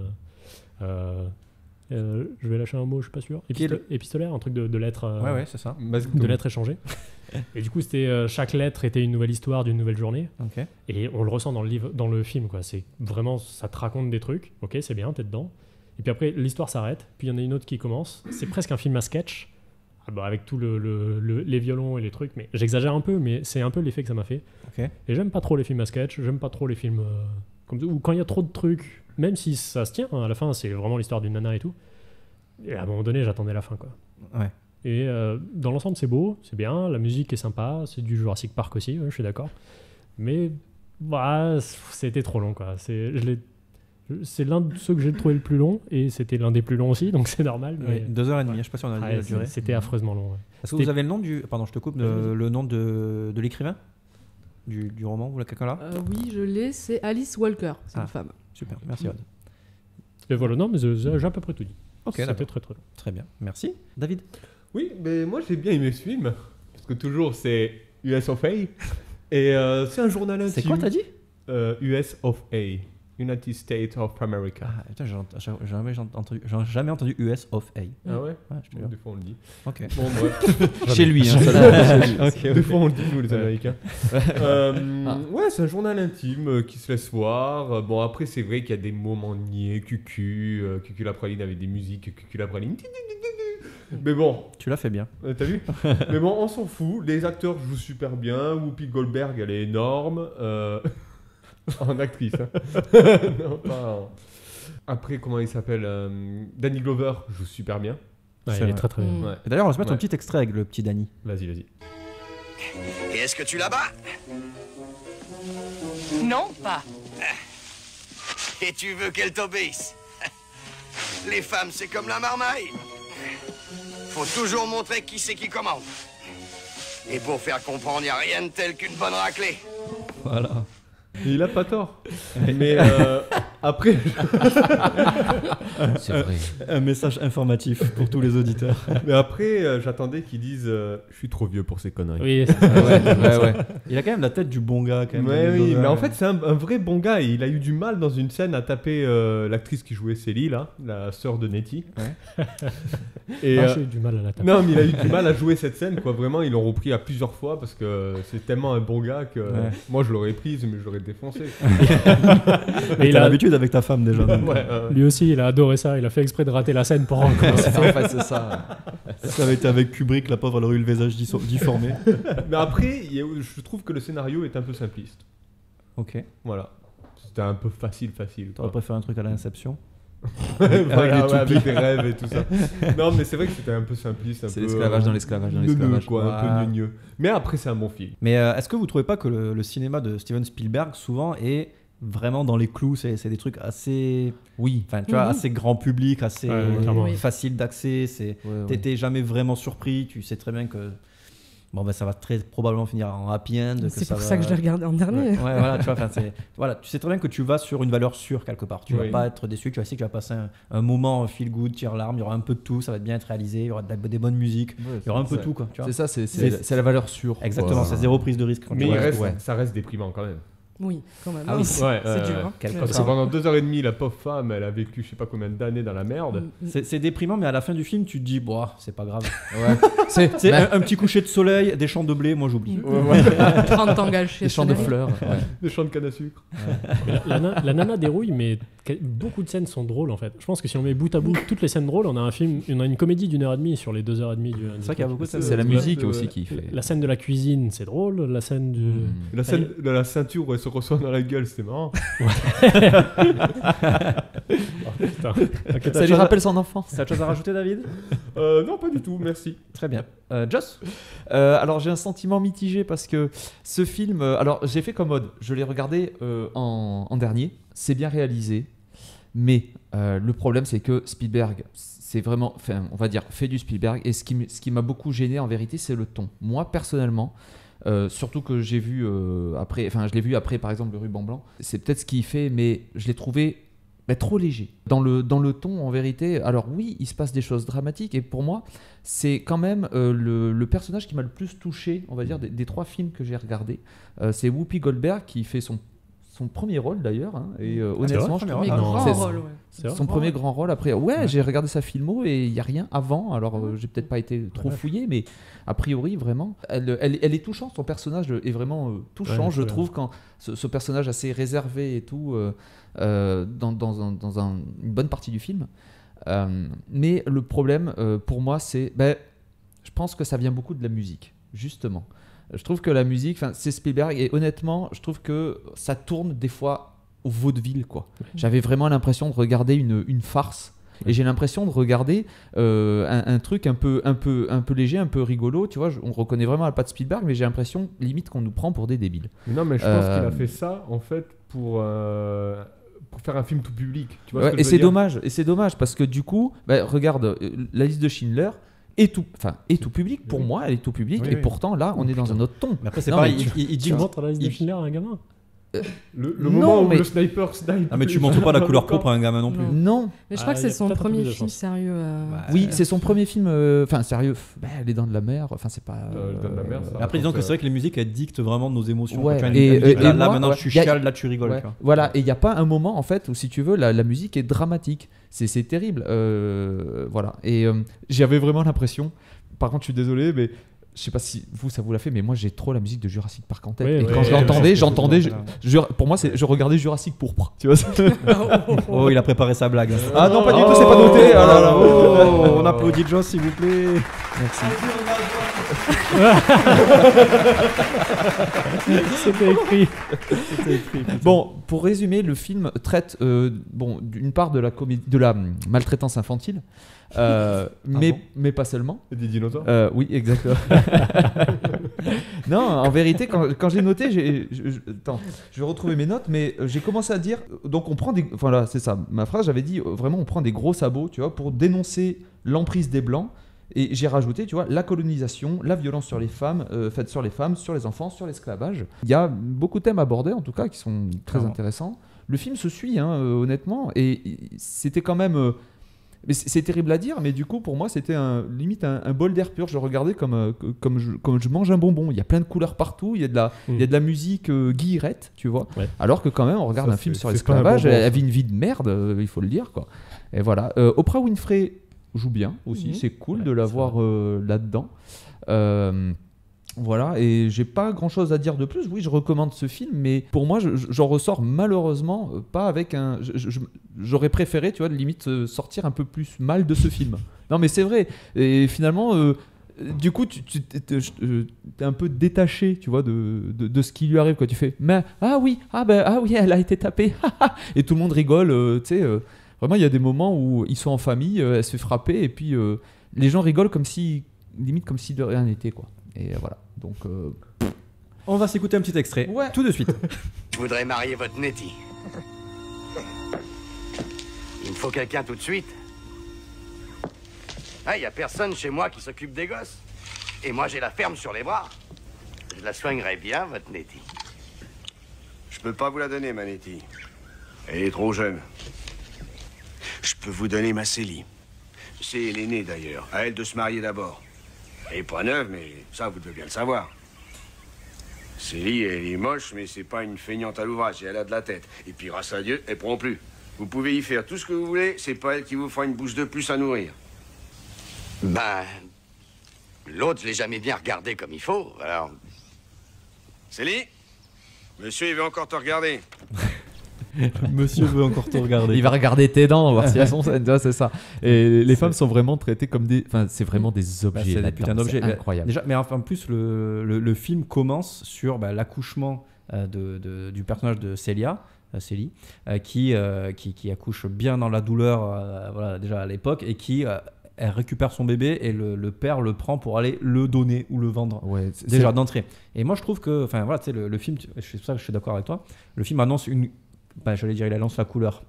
Speaker 3: je vais lâcher un mot, je suis pas sûr. Épistolaire, un truc de lettres.
Speaker 1: Ouais, c'est ça.
Speaker 3: De lettres échangées. Et du coup, c'était chaque lettre était une nouvelle histoire d'une nouvelle journée.
Speaker 1: Okay.
Speaker 3: Et on le ressent dans le film, quoi. C'est vraiment, ça te raconte des trucs. Ok, c'est bien, t'es dedans. Et puis après, l'histoire s'arrête. Puis il y en a une autre qui commence. C'est presque un film à sketch. Avec tout les violons et les trucs. Mais j'exagère un peu, mais c'est un peu l'effet que ça m'a fait.
Speaker 1: Okay.
Speaker 3: Et j'aime pas trop les films à sketch. J'aime pas trop les films comme ça, où quand il y a trop de trucs. Même si ça se tient, à la fin, c'est vraiment l'histoire d'une nana et tout. Et à un moment donné, j'attendais la fin, quoi.
Speaker 1: Ouais.
Speaker 3: Et dans l'ensemble, c'est beau, c'est bien, la musique est sympa, c'est du Jurassic Park aussi, je suis d'accord. Mais c'était trop long, quoi. C'est l'un de ceux que j'ai trouvé le plus long, et c'était l'un des plus longs aussi, donc c'est normal. Mais...
Speaker 1: 2h30, je sais pas si on a dit la durée.
Speaker 3: C'était affreusement long. Ouais.
Speaker 1: Est-ce que vous avez le nom du... Pardon, je te coupe, le nom de l'écrivain du roman, vous l'avez quelqu'un là?
Speaker 2: Oui, je l'ai, c'est Alice Walker, c'est une femme.
Speaker 1: Super, merci Odd.
Speaker 3: Et voilà, non, mais j'ai à peu près tout dit.
Speaker 1: Ok,
Speaker 3: c'était très très long.
Speaker 1: Très bien, merci. David?
Speaker 10: Oui, mais moi j'ai bien aimé ce film, parce que toujours c'est US of A, et c'est un journal intime.
Speaker 1: C'est quoi t'as dit?
Speaker 10: US of A. United States of America.
Speaker 1: Ah, putain, j'ai jamais entendu US of A.
Speaker 10: Ah ouais,
Speaker 1: je te jure.
Speaker 10: Des fois on le dit.
Speaker 1: Ok.
Speaker 10: Bon, bref.
Speaker 1: Chez lui, hein.
Speaker 10: Des fois on le dit, nous les Américains. Ouais, c'est un journal intime qui se laisse voir. Bon, après, c'est vrai qu'il y a des moments niais, Cucu la praline avec des musiques, Cucu la praline. Mais bon.
Speaker 1: Tu l'as fait bien.
Speaker 10: T'as vu? Mais bon, on s'en fout. Les acteurs jouent super bien. Whoopi Goldberg, elle est énorme. En actrice. Hein. Non, pas. Après, comment il s'appelle? Danny Glover joue super bien.
Speaker 3: Ouais, il est très très bien.
Speaker 10: Ouais.
Speaker 1: Et d'ailleurs, on va se mettre un petit extrait avec le petit Danny.
Speaker 10: Vas-y, vas-y.
Speaker 12: Et est-ce que tu la bats?
Speaker 13: Non, pas.
Speaker 12: Et tu veux qu'elle t'obéisse? Les femmes, c'est comme la marmaille. Faut toujours montrer qui c'est qui commande. Et pour faire comprendre, il n'y a rien de tel qu'une bonne raclée.
Speaker 1: Voilà.
Speaker 10: Et il a pas tort. Mais après.
Speaker 1: C'est vrai. Un message informatif pour tous les auditeurs.
Speaker 10: Mais après, j'attendais qu'ils disent je suis trop vieux pour ces conneries.
Speaker 3: Oui, c'est ça.
Speaker 1: Ouais. Il a quand même la tête du bon gars. Quand même,
Speaker 10: oui, mais en fait, c'est un vrai bon gars. Et il a eu du mal dans une scène à taper l'actrice qui jouait Célie, là, la sœur de Nettie.
Speaker 1: Ouais.
Speaker 3: Et j'ai eu du mal à la taper.
Speaker 10: Non, mais il a eu du mal à jouer cette scène, quoi. Vraiment, ils l'ont repris à plusieurs fois parce que c'est tellement un bon gars que moi, je l'aurais prise, mais je l'aurais défoncé.
Speaker 1: Mais il a l'habitude avec ta femme déjà.
Speaker 3: Lui aussi, il a adoré ça. Il a fait exprès de rater la scène pour recommencer.
Speaker 1: En fait, c'est ça. Ça avait été avec Kubrick, la pauvre, elle aurait eu le visage difformé.
Speaker 10: Mais après, je trouve que le scénario est un peu simpliste.
Speaker 1: Ok.
Speaker 10: Voilà. C'était un peu facile.
Speaker 1: T'aurais préféré un truc à l'Inception?
Speaker 10: Voilà, avec des rêves et tout ça. Non, mais c'est vrai que c'était un peu simpliste.
Speaker 7: C'est l'esclavage dans l'esclavage.
Speaker 10: Quoi, un peu gneugneux. Mais après, c'est un bon film.
Speaker 1: Mais est-ce que vous trouvez pas que le cinéma de Steven Spielberg, souvent, est vraiment dans les clous? C'est des trucs assez... Enfin, tu vois, assez grand public, assez facile d'accès. T'étais jamais vraiment surpris. Tu sais très bien que... Bon, ben, ça va très probablement finir en happy end.
Speaker 2: C'est pour ça que je l'ai regardé en dernier.
Speaker 1: Ouais, voilà, tu vois, voilà, tu sais très bien que tu vas sur une valeur sûre quelque part. Tu vas pas être déçu, tu vas sais que tu vas passer un moment feel good, tire-larme, il y aura un peu de tout, ça va bien être réalisé, il y aura des bonnes musiques, il y aura un peu de tout, quoi.
Speaker 7: C'est ça, c'est la valeur sûre.
Speaker 1: Exactement, c'est zéro prise de risque.
Speaker 10: Mais ça reste déprimant quand même.
Speaker 2: Oui, quand même.
Speaker 1: Ah oui,
Speaker 2: c'est dur. Hein.
Speaker 10: Parce que pendant 2h30, la pauvre femme, elle a vécu je sais pas combien d'années dans la merde.
Speaker 1: C'est déprimant, mais à la fin du film, tu te dis, bon, c'est pas grave.
Speaker 7: C'est
Speaker 1: un petit coucher de soleil, des champs de blé, moi j'oublie.
Speaker 2: 30 ans gâchés.
Speaker 7: Des champs de fleurs.
Speaker 10: Des champs de canne à sucre.
Speaker 3: La nana dérouille, mais beaucoup de scènes sont drôles en fait. Je pense que si on met bout à bout toutes les scènes drôles, on a une comédie d'1h30 sur les 2h30 du.
Speaker 1: C'est vrai qu'il y a beaucoup de scènes.
Speaker 7: C'est la musique aussi qui fait.
Speaker 3: La scène de la cuisine, c'est drôle. La scène du.
Speaker 10: La scène de la ceinture où elle se reçoit dans la gueule, c'était marrant.
Speaker 7: Ça lui rappelle son enfance.
Speaker 1: T'as autre chose à rajouter, David?
Speaker 10: Non, pas du tout, merci.
Speaker 1: Très bien. Joss?
Speaker 7: Alors j'ai un sentiment mitigé parce que ce film, alors j'ai fait comme Odd, je l'ai regardé en dernier, c'est bien réalisé, mais le problème c'est que Spielberg, c'est vraiment, enfin, on va dire, fait du Spielberg, et ce qui m'a beaucoup gêné en vérité, c'est le ton. Moi personnellement, surtout que j'ai vu après, enfin je l'ai vu après par exemple le Ruban Blanc, c'est peut-être ce qu'il fait, mais je l'ai trouvé trop léger. Dans le ton, en vérité, alors oui, il se passe des choses dramatiques, et pour moi, c'est quand même le personnage qui m'a le plus touché, on va dire, des trois films que j'ai regardés. C'est Whoopi Goldberg qui fait son premier rôle d'ailleurs, hein, et honnêtement,
Speaker 2: c'est
Speaker 7: son premier grand rôle. Après, j'ai regardé sa filmo et il n'y a rien avant, alors j'ai peut-être pas été trop fouillé, mais a priori, vraiment, elle est touchante, son personnage est vraiment touchant, je trouve, quand ce personnage assez réservé et tout, dans une bonne partie du film. Mais le problème, pour moi, c'est... je pense que ça vient beaucoup de la musique, justement. Je trouve que la musique, c'est Spielberg, et honnêtement, je trouve que ça tourne des fois au vaudeville, quoi. J'avais vraiment l'impression de regarder une farce, et j'ai l'impression de regarder un truc un peu léger, un peu rigolo, tu vois. On reconnaît vraiment la patte Spielberg, mais j'ai l'impression limite qu'on nous prend pour des débiles.
Speaker 10: Non, mais je pense qu'il a fait ça en fait pour pour faire un film tout public. Tu vois
Speaker 7: Ouais,
Speaker 10: ce que
Speaker 7: et
Speaker 10: je veux
Speaker 7: c'est
Speaker 10: dire
Speaker 7: dommage. Et c'est dommage parce que du coup, regarde, la liste de Schindler est tout public. Pour moi, elle est tout public.
Speaker 1: Oui,
Speaker 7: et
Speaker 1: oui.
Speaker 7: pourtant, là, on est dans un autre ton.
Speaker 1: Mais après, c'est
Speaker 7: Non,
Speaker 1: pareil.
Speaker 7: mais
Speaker 1: Il dit
Speaker 3: Tu montres la liste de Schindler à un gamin.
Speaker 10: Le
Speaker 7: Non,
Speaker 10: moment où
Speaker 7: mais-
Speaker 10: le sniper snipe.
Speaker 1: Ah, mais tu montres pas la couleur pourpre à un gamin non plus.
Speaker 7: Non.
Speaker 2: Mais je crois que c'est son premier film sérieux.
Speaker 7: Oui, c'est son premier film. Enfin, sérieux. Les Dents de la Mer. Enfin, c'est pas.
Speaker 10: Les Dents de la Mer, ça
Speaker 1: Après, disons que c'est vrai que les musiques elles dictent vraiment nos émotions.
Speaker 7: Ouais.
Speaker 1: Quand tu as une musique, là,
Speaker 7: moi,
Speaker 1: maintenant
Speaker 7: ouais,
Speaker 1: tu
Speaker 7: y a-
Speaker 1: chiales, là tu rigoles.
Speaker 7: ouais.
Speaker 1: tu vois.
Speaker 7: Voilà, et il n'y a pas un moment en fait où, si tu veux, la musique est dramatique. C'est terrible. Voilà. Et j'avais vraiment l'impression. Par contre, je suis désolé, mais je sais pas si ça vous l'a fait, mais moi j'ai trop la musique de Jurassic Park en tête. Et quand je l'entendais, pour moi, je regardais Jurassic pourpre. Tu vois.
Speaker 1: Oh, il a préparé sa blague.
Speaker 7: Ah non, pas du tout, c'est pas noté.
Speaker 1: Oh là là, on applaudit Joss, s'il vous plaît.
Speaker 7: Merci.
Speaker 3: C'était écrit.
Speaker 7: Bon, pour résumer, le film traite d'une part de la maltraitance infantile, mais pas seulement.
Speaker 10: Et des dinosaures.
Speaker 7: Oui, exactement. Non, en vérité, quand j'ai noté, attends, je vais retrouver mes notes, mais j'ai commencé à dire, donc on prend des, enfin là, c'est ça, ma phrase, j'avais dit vraiment, on prend des gros sabots, tu vois, pour dénoncer l'emprise des blancs. Et j'ai rajouté, tu vois, la colonisation, la violence sur les femmes, faite sur les femmes, sur les enfants, sur l'esclavage. Il y a beaucoup de thèmes abordés, en tout cas, qui sont très intéressants. Le film se suit, honnêtement, et c'était quand même... mais c'est terrible à dire, mais du coup, pour moi, c'était limite un bol d'air pur. Je regardais comme je mange un bonbon. Il y a plein de couleurs partout, il y a de la musique guillerette, tu vois. Ouais. Alors que quand même, on regarde un film sur l'esclavage, elle vit une vie de merde, il faut le dire, quoi. Et voilà. Oprah Winfrey joue bien aussi, c'est cool de la voir là-dedans. Voilà, et j'ai pas grand chose à dire de plus. Oui, je recommande ce film, mais pour moi, j'en ressors malheureusement pas avec un. J'aurais préféré, tu vois, de limite sortir un peu plus mal de ce film. Non, mais c'est vrai. Et finalement, du coup, tu t'es un peu détaché, tu vois, de ce qui lui arrive, quoi. Tu fais, mais oui, elle a été tapée. Et tout le monde rigole, tu sais. Vraiment, il y a des moments où ils sont en famille, elle se fait frapper, et puis les gens rigolent limite comme si de rien n'était, quoi. Et voilà. Donc,
Speaker 1: on va s'écouter un petit extrait.
Speaker 7: Ouais.
Speaker 1: Tout de suite.
Speaker 12: Je voudrais marier votre Nettie. Il me faut quelqu'un tout de suite. Ah, il n'y a personne chez moi qui s'occupe des gosses. Et moi, j'ai la ferme sur les bras. Je la soignerai bien, votre Nettie.
Speaker 13: Je peux pas vous la donner, ma Nettie. Elle est trop jeune. Je peux vous donner ma Célie. C'est l'aînée, d'ailleurs. À elle de se marier d'abord. Elle est pas neuve, mais ça, vous devez bien le savoir. Célie, elle est moche, mais c'est pas une feignante à l'ouvrage, et elle a de la tête. Et puis, grâce à Dieu, elle prend plus. Vous pouvez y faire tout ce que vous voulez, c'est pas elle qui vous fera une bouche de plus à nourrir.
Speaker 12: Ben... L'autre, je l'ai jamais bien regardé comme il faut, alors...
Speaker 13: Célie, monsieur, il veut encore te regarder.
Speaker 1: Monsieur veut encore te regarder.
Speaker 7: Il va regarder tes dents, voir si elles sont saines, tu vois, c'est ça. Et les femmes sont vraiment traitées comme des... Enfin, c'est vraiment des objets.
Speaker 1: C'est des putains d'objets.
Speaker 7: Incroyable.
Speaker 1: Déjà, mais en plus, le film commence sur l'accouchement du personnage de Célie, qui accouche bien dans la douleur, voilà, déjà à l'époque, et qui... elle récupère son bébé et le père le prend pour aller le donner ou le vendre, déjà d'entrée. Et moi je trouve que, enfin voilà, tu sais, le film, c'est pour ça que je suis d'accord avec toi, le film annonce j'allais dire, il annonce la couleur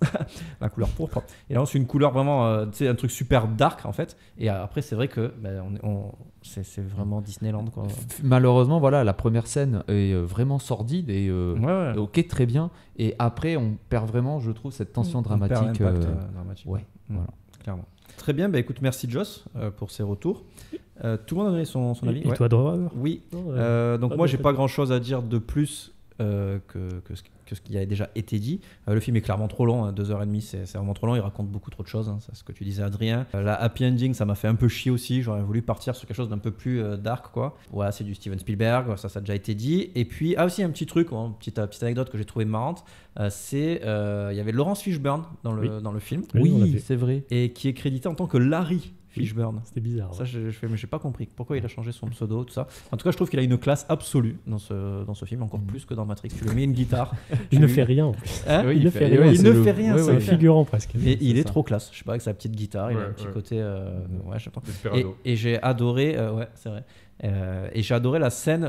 Speaker 1: pourpre, il annonce une couleur vraiment, tu sais, un truc super dark en fait, et après c'est vrai que c'est vraiment Disneyland, quoi.
Speaker 7: Malheureusement, voilà, la première scène est vraiment sordide et ok, très bien, et après on perd vraiment, je trouve, cette tension dramatique.
Speaker 1: Dramatique.
Speaker 7: Ouais, voilà.
Speaker 1: Clairement. Très bien, écoute, merci Joss pour ces retours. Tout le monde a donné son avis.
Speaker 3: Et toi, Driver ?
Speaker 1: Oui. Donc moi, j'ai pas grand-chose à dire de plus que ce qui a déjà été dit. Le film est clairement trop long, 2h30, c'est vraiment trop long. Il raconte beaucoup trop de choses, c'est ce que tu disais, Adrien. La happy ending, ça m'a fait un peu chier aussi. J'aurais voulu partir sur quelque chose d'un peu plus dark, quoi. Ouais, c'est du Steven Spielberg, ça a déjà été dit. Et puis, aussi un petit truc, une petite anecdote que j'ai trouvé marrante, c'est il y avait Laurence Fishburne dans le film.
Speaker 7: Oui, c'est vrai.
Speaker 1: Et qui est crédité en tant que Larry Fishburne.
Speaker 3: C'était bizarre.
Speaker 1: Ça, mais j'ai pas compris pourquoi il a changé son pseudo, tout ça. En tout cas, je trouve qu'il a une classe absolue dans ce film, encore plus que dans Matrix. Tu lui mets une guitare.
Speaker 3: Il ne fait rien en plus.
Speaker 1: Hein,
Speaker 3: il ne fait rien.
Speaker 1: Il ne fait rien.
Speaker 3: C'est un figurant presque.
Speaker 1: Et il est trop classe. Je sais pas, avec sa petite guitare, il a un petit côté. Ouais, je sais pas. Et j'ai adoré. Ouais, c'est vrai. Et j'ai adoré la scène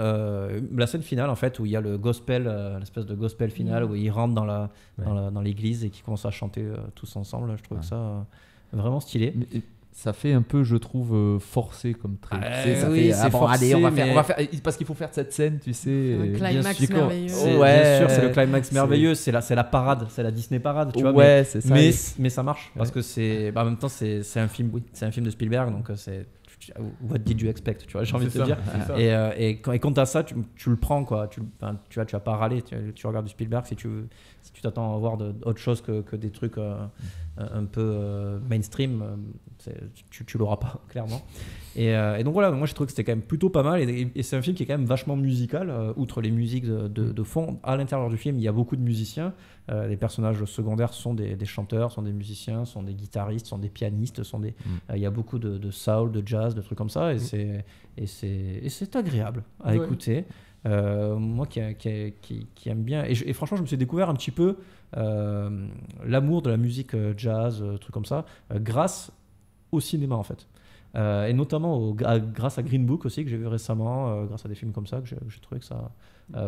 Speaker 1: finale en fait où il y a le gospel, l'espèce de gospel final où ils rentrent dans l'église et qu'ils commencent à chanter tous ensemble. Je trouve ça vraiment stylé.
Speaker 7: Mais ça fait un peu, je trouve, forcé comme trait.
Speaker 1: C'est forcé,
Speaker 7: allez, on va faire, parce qu'il faut faire cette scène, tu sais.
Speaker 2: Un climax merveilleux.
Speaker 1: Bien sûr, c'est le climax merveilleux, c'est la parade, c'est la Disney parade, tu vois.
Speaker 7: Ouais, c'est ça.
Speaker 1: Mais ça marche parce que en même temps c'est un film, c'est un film de Spielberg, donc c'est what did you expect, tu vois, j'ai envie de te dire. Et quand t'as ça, tu le prends quoi. Tu vas pas râler. Tu regardes du Spielberg si tu t'attends à voir autre chose que des trucs un peu mainstream, tu l'auras pas clairement. Et donc voilà, moi j'ai trouvé que c'était quand même plutôt pas mal. Et c'est un film qui est quand même vachement musical, outre les musiques de fond. À l'intérieur du film, il y a beaucoup de musiciens. Les personnages secondaires sont des chanteurs, sont des musiciens, sont des guitaristes, sont des pianistes, il y a beaucoup de soul, de jazz, de trucs comme ça, et c'est agréable à écouter. Moi qui aime bien, et franchement je me suis découvert un petit peu l'amour de la musique jazz, trucs comme ça, grâce au cinéma en fait. Et notamment grâce à Green Book aussi que j'ai vu récemment, grâce à des films comme ça que j'ai trouvé que ça,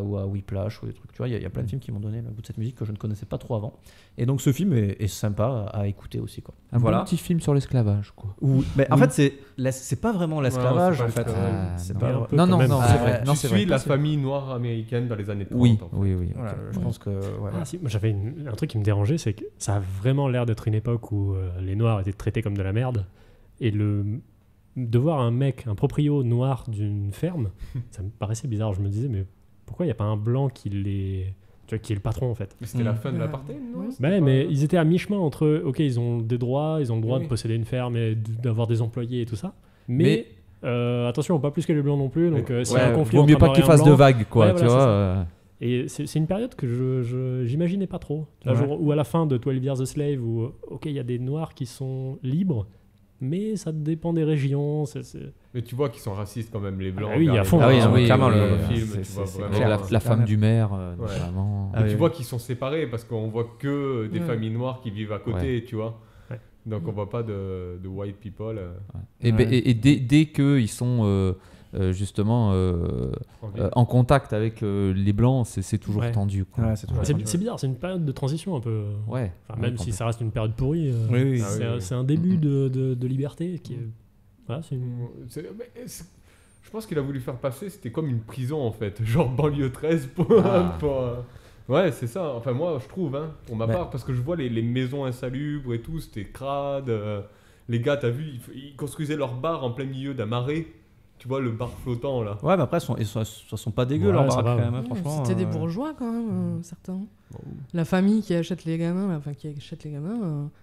Speaker 1: ou à Whiplash ou des trucs, tu vois, il y a plein de films qui m'ont donné le goût de cette musique que je ne connaissais pas trop avant, et donc ce film est sympa à écouiter aussi quoi.
Speaker 7: Un bon petit film sur l'esclavage quoi.
Speaker 1: En fait c'est pas vraiment l'esclavage en fait.
Speaker 10: C'est
Speaker 1: pas
Speaker 10: non,
Speaker 1: c'est vrai.
Speaker 10: Tu suis la famille noire américaine dans les années 30.
Speaker 7: Oui.
Speaker 1: Voilà, je pense que
Speaker 3: moi j'avais un truc qui me dérangeait, c'est que ça a vraiment l'air d'être une époque où les noirs étaient traités comme de la merde, et de voir un proprio noir d'une ferme, ça me paraissait bizarre. Je me disais, mais pourquoi il n'y a pas un blanc qui est le patron en fait?
Speaker 10: Mais c'était la fin de l'apartheid, non?
Speaker 3: Mais ils étaient à mi-chemin entre, ok, ils ont des droits, ils ont le droit de posséder une ferme et d'avoir des employés et tout ça, mais attention, pas plus que les blancs non plus, donc s'il y a un conflit,
Speaker 7: vaut mieux pas qu'ils fassent de vagues quoi, tu vois.
Speaker 3: Et c'est une période que je j'imaginais pas trop, ou à la fin de 12 Years a Slave, où ok, il y a des noirs qui sont libres, mais ça dépend des régions.
Speaker 10: Mais tu vois qu'ils sont racistes quand même, les blancs.
Speaker 3: Oui, à fond.
Speaker 1: Clairement,
Speaker 10: le film.
Speaker 7: La femme du maire, notamment.
Speaker 10: Tu vois qu'ils sont séparés parce qu'on voit que des familles noires qui vivent à côté, tu vois. Donc on voit pas de white people.
Speaker 7: Et dès qu'ils sont justement en contact avec les blancs, c'est toujours tendu quoi.
Speaker 3: C'est bizarre, c'est une période de transition un peu. Même si ça reste une période pourrie, c'est un début de liberté qui est...
Speaker 10: Je pense qu'il a voulu faire passer, c'était comme une prison en fait, genre banlieue 13 pour ouais, c'est ça. Enfin moi je trouve pour ma part, parce que je vois les maisons insalubres et tout, c'était crade. Les gars, t'as vu, ils construisaient leur bar en plein milieu d'un marais. Tu vois le bar flottant là.
Speaker 1: Ouais, mais après ils sont pas dégueux leurs baraques quand même, franchement.
Speaker 2: C'était des bourgeois quand même, certains. La famille qui achète les gamins,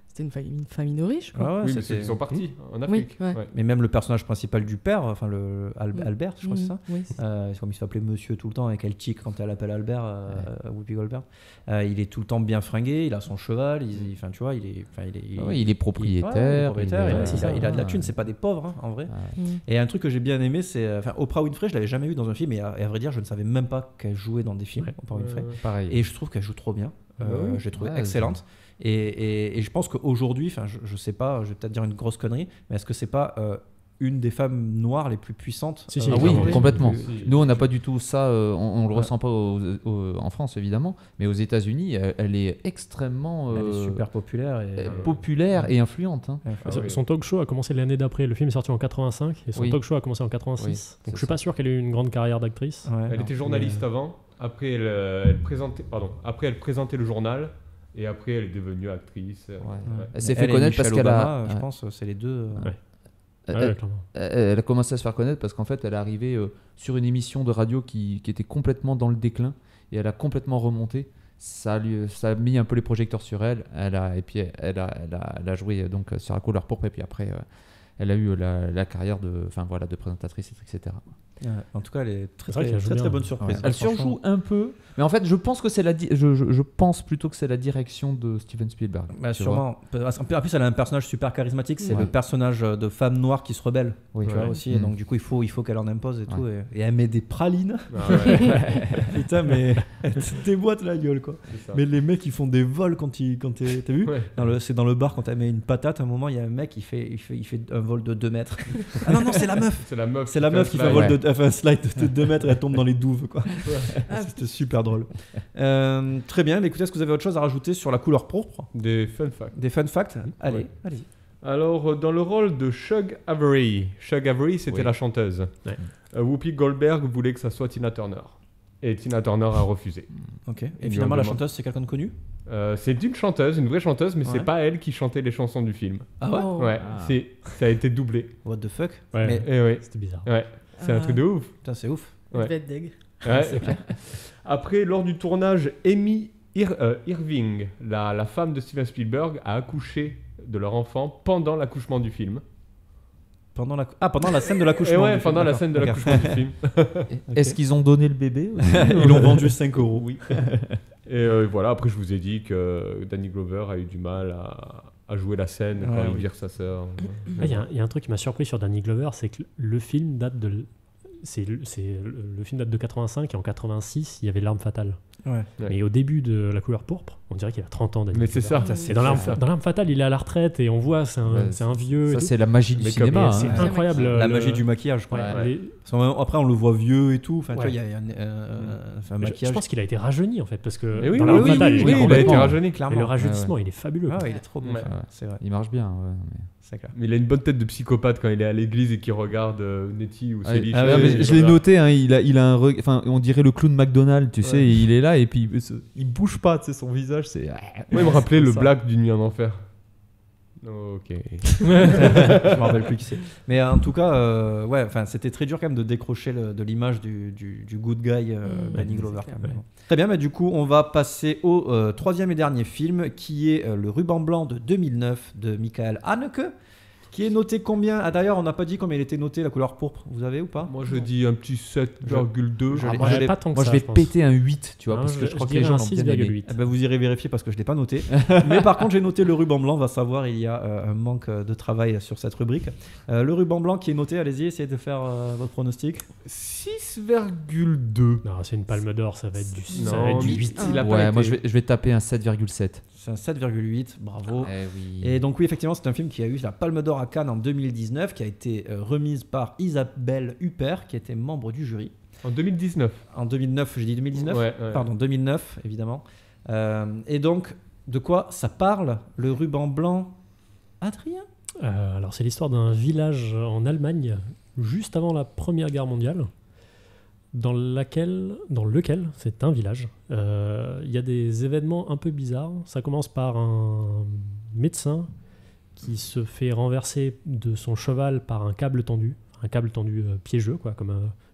Speaker 2: c'était une famille de riches.
Speaker 1: Quoi.
Speaker 10: Oui, mais ils sont partis en Afrique.
Speaker 1: Mais même le personnage principal du père, enfin Albert, je crois que c'est ça.
Speaker 2: Oui.
Speaker 1: Comme il se fait appeler Monsieur tout le temps et qu'elle tique quand elle appelle Albert, Whoopi Goldberg. Il est tout le temps bien fringué, il a son cheval, enfin tu vois,
Speaker 7: il est propriétaire.
Speaker 1: Il a de la thune, c'est pas des pauvres en vrai. Et un truc que j'ai bien aimé, c'est Oprah Winfrey, je l'avais jamais vu dans un film, et à vrai dire, je ne savais même pas qu'elle jouait dans des films. Oprah Winfrey.
Speaker 7: Pareil.
Speaker 1: Et je trouve qu'elle joue trop bien. J'ai trouvé excellente. Et je pense qu'aujourd'hui, je sais pas, je vais peut-être dire une grosse connerie, mais est-ce que c'est pas une des femmes noires les plus puissantes?
Speaker 7: Oui, complètement. Nous, on n'a pas du tout ça, on le ressent pas en France évidemment, mais aux États-Unis, elle est extrêmement
Speaker 1: elle est super populaire
Speaker 7: et influente.
Speaker 3: Son talk show a commencé l'année d'après. Le film est sorti en 85 et son talk show a commencé en 86. Donc je suis pas sûr qu'elle ait eu une grande carrière d'actrice.
Speaker 10: Elle était journaliste avant. Après, elle présentait le journal. Et après, elle est devenue actrice.
Speaker 7: Elle s'est fait connaître parce qu'elle a...
Speaker 1: Je pense c'est les deux.
Speaker 7: Elle a commencé à se faire connaître parce qu'en fait, elle est arrivée sur une émission de radio qui était complètement dans le déclin. Et elle a complètement remonté. Ça a mis un peu les projecteurs sur elle. Elle a joué donc, sur la couleur pourpre. Et puis après, elle a eu la carrière de présentatrice, etc.
Speaker 1: En tout cas, elle est très bonne surprise.
Speaker 7: Elle surjoue un peu, mais en fait, je pense que je pense plutôt que c'est la direction de Steven Spielberg.
Speaker 1: Sûrement. En plus, elle a un personnage super charismatique. C'est le personnage de femme noire qui se rebelle. Tu vois aussi. Et donc, du coup, il faut qu'elle en impose et tout. Et elle met des pralines. Putain, mais elle te déboîte la gueule, quoi. Mais les mecs, ils font des vols quand t'as vu c'est dans le bar quand elle met une patate. À un moment, il y a un mec, il fait un vol de 2 mètres. Ah non, c'est la meuf. C'est la meuf qui fait un vol de elle fait un slide de 2 mètres et elle tombe dans les douves, quoi. C'était super drôle. Très bien, mais écoutez, est-ce que vous avez autre chose à rajouter sur la couleur pourpre?
Speaker 10: Des fun facts.
Speaker 1: Des fun facts. Allez, allez-y.
Speaker 10: Alors, dans le rôle de Shug Avery, c'était la chanteuse. Whoopi Goldberg voulait que ça soit Tina Turner. Et Tina Turner a refusé.
Speaker 1: Ok. Et finalement, la chanteuse, c'est quelqu'un de connu?
Speaker 10: C'est une chanteuse, une vraie chanteuse, mais c'est pas elle qui chantait les chansons du film.
Speaker 1: Ah ouais?
Speaker 10: Ouais, ça a été doublé.
Speaker 1: What the fuck?
Speaker 3: Ouais,
Speaker 10: ouais.
Speaker 3: C'était bizarre.
Speaker 10: Ouais, c'est un truc de ouf.
Speaker 1: Putain, c'est ouf.
Speaker 2: Il devait être deg.
Speaker 10: Ouais, c'est clair. Après, lors du tournage, Amy Irving, la femme de Steven Spielberg, a accouché de leur enfant pendant l'accouchement du film.
Speaker 1: Pendant la scène de l'accouchement.
Speaker 10: Ouais, pendant la scène de l'accouchement du film.
Speaker 7: Est-ce qu'ils ont donné le bébé
Speaker 1: Ils l'ont vendu 5 €.
Speaker 10: Oui. Et voilà, après je vous ai dit que Danny Glover a eu du mal à jouer la scène quand il vire sa sœur.
Speaker 3: Il y a un truc qui m'a surpris sur Danny Glover, c'est que le film date de... Le film date de 85 et en 86, il y a L'Arme Fatale.
Speaker 1: Ouais.
Speaker 3: Mais au début de La Couleur Pourpre, on dirait qu'il a 30 ans. Danny
Speaker 10: Mais c'est ça.
Speaker 3: Et dans L'Arme Fatale, il est à la retraite et on voit, c'est un vieux.
Speaker 7: Ça, c'est la magie du cinéma.
Speaker 3: C'est incroyable.
Speaker 1: La magie du maquillage, je crois. Après, on le voit vieux et tout. Enfin, tu vois, il y a un maquillage.
Speaker 3: Je pense qu'il a été rajeuni en fait, parce que
Speaker 10: oui,
Speaker 3: dans L'Arme Fatale,
Speaker 10: il a été rajeuni, clairement.
Speaker 3: Et le rajeunissement, il est fabuleux.
Speaker 1: Il est trop bon. C'est vrai.
Speaker 7: Il marche bien.
Speaker 1: C'est clair.
Speaker 10: Mais il a une bonne tête de psychopathe quand il est à l'église et qu'il regarde Nettie ou Céline.
Speaker 7: Je l'ai noté, hein, il a un enfin, on dirait le clown McDonald, tu sais, il est là et puis il bouge pas, tu sais, son visage, c'est.
Speaker 10: Moi, il me rappelait le Black d'une nuit en enfer. Ok.
Speaker 1: Je me rappelle plus qui c'est. Mais en tout cas, c'était très dur quand même de décrocher de l'image du good guy Danny Glover. Très bien, mais du coup, on va passer au troisième et dernier film qui est Le Ruban Blanc de 2009 de Michael Haneke. Qui est noté combien? Ah d'ailleurs, on n'a pas dit combien il était noté, la couleur pourpre. Vous avez ou pas?
Speaker 10: Moi, je dis un petit 7,2.
Speaker 7: Moi, je vais péter un 8, tu vois, parce que je crois que les gens l'ont bien aimé.
Speaker 1: Eh ben, vous irez vérifier parce que je ne l'ai pas noté. Mais par contre, j'ai noté Le Ruban Blanc. On va savoir, il y a un manque de travail sur cette rubrique. Le Ruban Blanc qui est noté, allez-y, essayez de faire votre pronostic.
Speaker 10: 6,2.
Speaker 3: Non, c'est une palme d'or, ça va être du 8.
Speaker 7: Ouais, moi, je vais taper un 7,7.
Speaker 1: C'est un 7,8, bravo.
Speaker 7: Oui.
Speaker 1: Et donc oui, effectivement, c'est un film qui a eu la Palme d'Or à Cannes en 2019, qui a été remise par Isabelle Huppert, qui était membre du jury.
Speaker 10: En 2019.
Speaker 1: En 2009, j'ai dit 2019
Speaker 10: ouais.
Speaker 1: Pardon, 2009, évidemment. Et donc, de quoi ça parle, Le Ruban Blanc, Adrien?
Speaker 3: Alors, c'est l'histoire d'un village en Allemagne, juste avant la Première Guerre mondiale. Dans lequel, c'est un village, il y a des événements un peu bizarres. Ça commence par un médecin qui se fait renverser de son cheval par un câble tendu piégeux, quoi,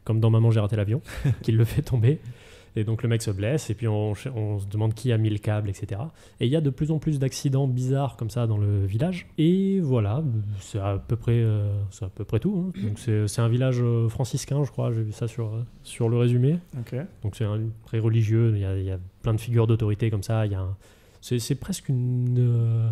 Speaker 3: comme dans Maman j'ai raté l'avion, qui le fait tomber. Et donc le mec se blesse, et puis on se demande qui a mis le câble, etc. Et il y a de plus en plus d'accidents bizarres comme ça dans le village. Et voilà, c'est à peu près tout. Hein. Donc c'est un village franciscain, je crois, j'ai vu ça sur le résumé.
Speaker 1: Okay.
Speaker 3: Donc c'est très religieux, il y a plein de figures d'autorité comme ça. C'est presque une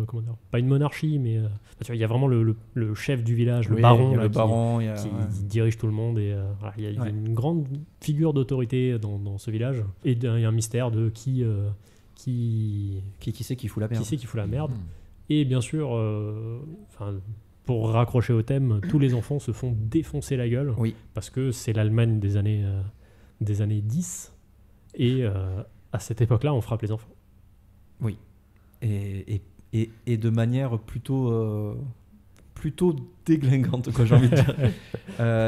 Speaker 3: comment dire, pas une monarchie, mais tu vois, il y a vraiment le chef du village, le baron, qui dirige tout le monde, et il y a une grande figure d'autorité dans ce village, et il y a un mystère de qui
Speaker 1: c'est qui fout la merde.
Speaker 3: Qui c'est qui fout la merde. Et bien sûr, pour raccrocher au thème, tous les enfants se font défoncer la gueule, parce que c'est l'Allemagne des années 10, et à cette époque-là, on frappe les enfants.
Speaker 1: Oui. Et de manière plutôt déglingante, quoi, j'ai envie de dire.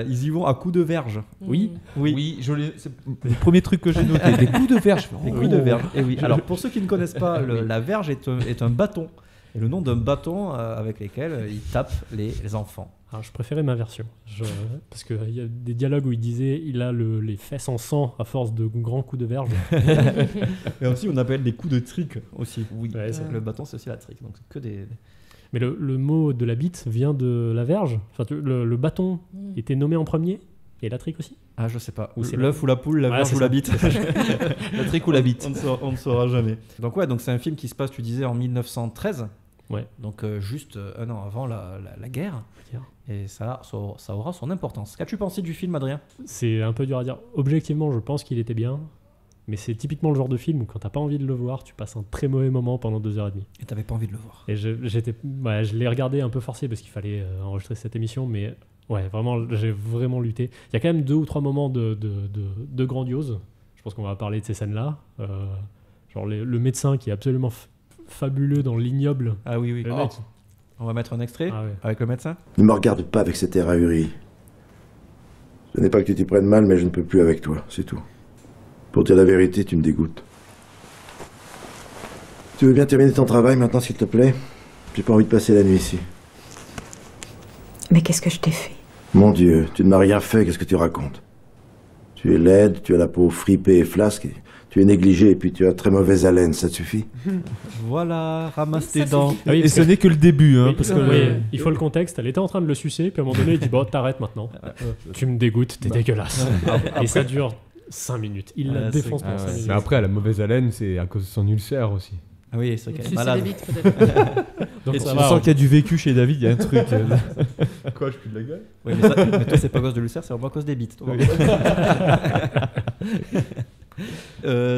Speaker 1: Ils y vont à coups de verge.
Speaker 7: Oui, c'est le premier truc que j'ai noté. Des coups de verge.
Speaker 1: Des coups de verge. Et oui. Alors pour ceux qui ne connaissent pas, la verge est un bâton. Et le nom d'un bâton avec lesquels ils tapent les enfants.
Speaker 3: Alors, je préférais ma version. Parce qu'il y a des dialogues où il disait il a les fesses en sang à force de grands coups de verge.
Speaker 1: Et aussi, on appelle des coups de trique aussi.
Speaker 3: Oui. Ouais,
Speaker 1: le bâton, c'est aussi la trique. Donc, c'est que des.
Speaker 3: Mais le mot de la bite vient de la verge. Enfin, le bâton était nommé en premier. Et la trique aussi.
Speaker 1: Ah, je sais pas. L'œuf ou la poule, la verge ou la bite.
Speaker 7: La trique ou la bite.
Speaker 1: On ne saura jamais. Donc, donc c'est un film qui se passe, tu disais, en 1913.
Speaker 3: Ouais.
Speaker 1: Donc juste un an avant la guerre. Et ça aura son importance. Qu'as-tu pensé du film, Adrien?
Speaker 3: C'est un peu dur à dire. Objectivement, je pense qu'il était bien. Mais c'est typiquement le genre de film où quand t'as pas envie de le voir, tu passes un très mauvais moment pendant 2h30.
Speaker 1: Et t'avais pas envie de le voir.
Speaker 3: Et je l'ai regardé un peu forcé parce qu'il fallait enregistrer cette émission, mais Ouais, vraiment, j'ai vraiment lutté. Il y a quand même 2 ou 3 moments de grandiose. Je pense qu'on va parler de ces scènes-là. Genre le médecin qui est absolument fabuleux dans l'ignoble.
Speaker 1: Ah oui.
Speaker 3: Le mec.
Speaker 1: On va mettre un extrait avec le médecin.
Speaker 14: Ne me regarde pas avec cette air ahuri. Ce n'est pas que tu t'y prennes mal, mais je ne peux plus avec toi, c'est tout. Pour dire la vérité, tu me dégoûtes. Tu veux bien terminer ton travail maintenant, s'il te plaît? J'ai pas envie de passer la nuit ici.
Speaker 15: Mais qu'est-ce que je t'ai fait?
Speaker 14: Mon Dieu, tu ne m'as rien fait, qu'est-ce que tu racontes? Tu es laide, tu as la peau fripée et flasque, tu es négligée et puis tu as très mauvaise haleine, ça te suffit?
Speaker 1: Voilà, ramasse tes dents.
Speaker 3: Ah oui,
Speaker 7: et ce n'est que le début. Hein, parce que
Speaker 3: il faut le contexte. Elle était en train de le sucer, puis à un moment donné, il dit bon, t'arrêtes maintenant. Tu me dégoûtes, t'es dégueulasse. Et ça dure 5 minutes. Il la défonce pendant 5 minutes.
Speaker 10: Mais après, la mauvaise haleine, c'est à cause de son ulcère aussi.
Speaker 1: Ah oui, c'est qu'elle est
Speaker 2: Sucer
Speaker 1: malade.
Speaker 2: les vitres, peut-être.
Speaker 7: Donc on sent qu'il y a du vécu chez David, il y a un truc.
Speaker 10: Quoi, je pue de la gueule?
Speaker 1: Oui, mais toi, c'est pas à cause de l'ulcère, c'est vraiment à cause des bites. Toi.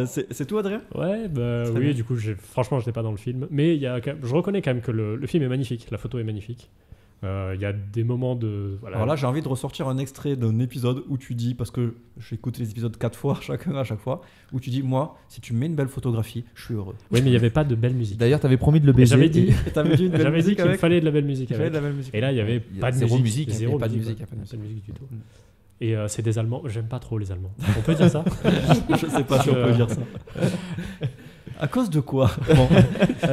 Speaker 1: C'est tout, Adrien?
Speaker 3: Ouais, oui, du coup, franchement, j'étais pas dans le film. Mais je reconnais quand même que le film est magnifique, la photo est magnifique. Il y a des moments de... Voilà.
Speaker 1: Alors là, j'ai envie de ressortir un extrait d'un épisode où tu dis, parce que j'écoute les épisodes 4 fois à chaque fois, où tu dis, moi, si tu mets une belle photographie, je suis heureux.
Speaker 3: Oui, mais il n'y avait pas de belle musique.
Speaker 7: D'ailleurs, t'avais promis de le baiser.
Speaker 3: J'avais dit,
Speaker 1: j'avais dit
Speaker 3: qu'il fallait de la belle musique. Et là, il n'y avait pas de
Speaker 7: zéro
Speaker 3: musique.
Speaker 7: musique.
Speaker 3: Pas de musique du tout. Et c'est des Allemands. J'aime pas trop les Allemands. On peut dire ça?
Speaker 1: Je sais pas si on peut dire ça. À cause de quoi? Bon.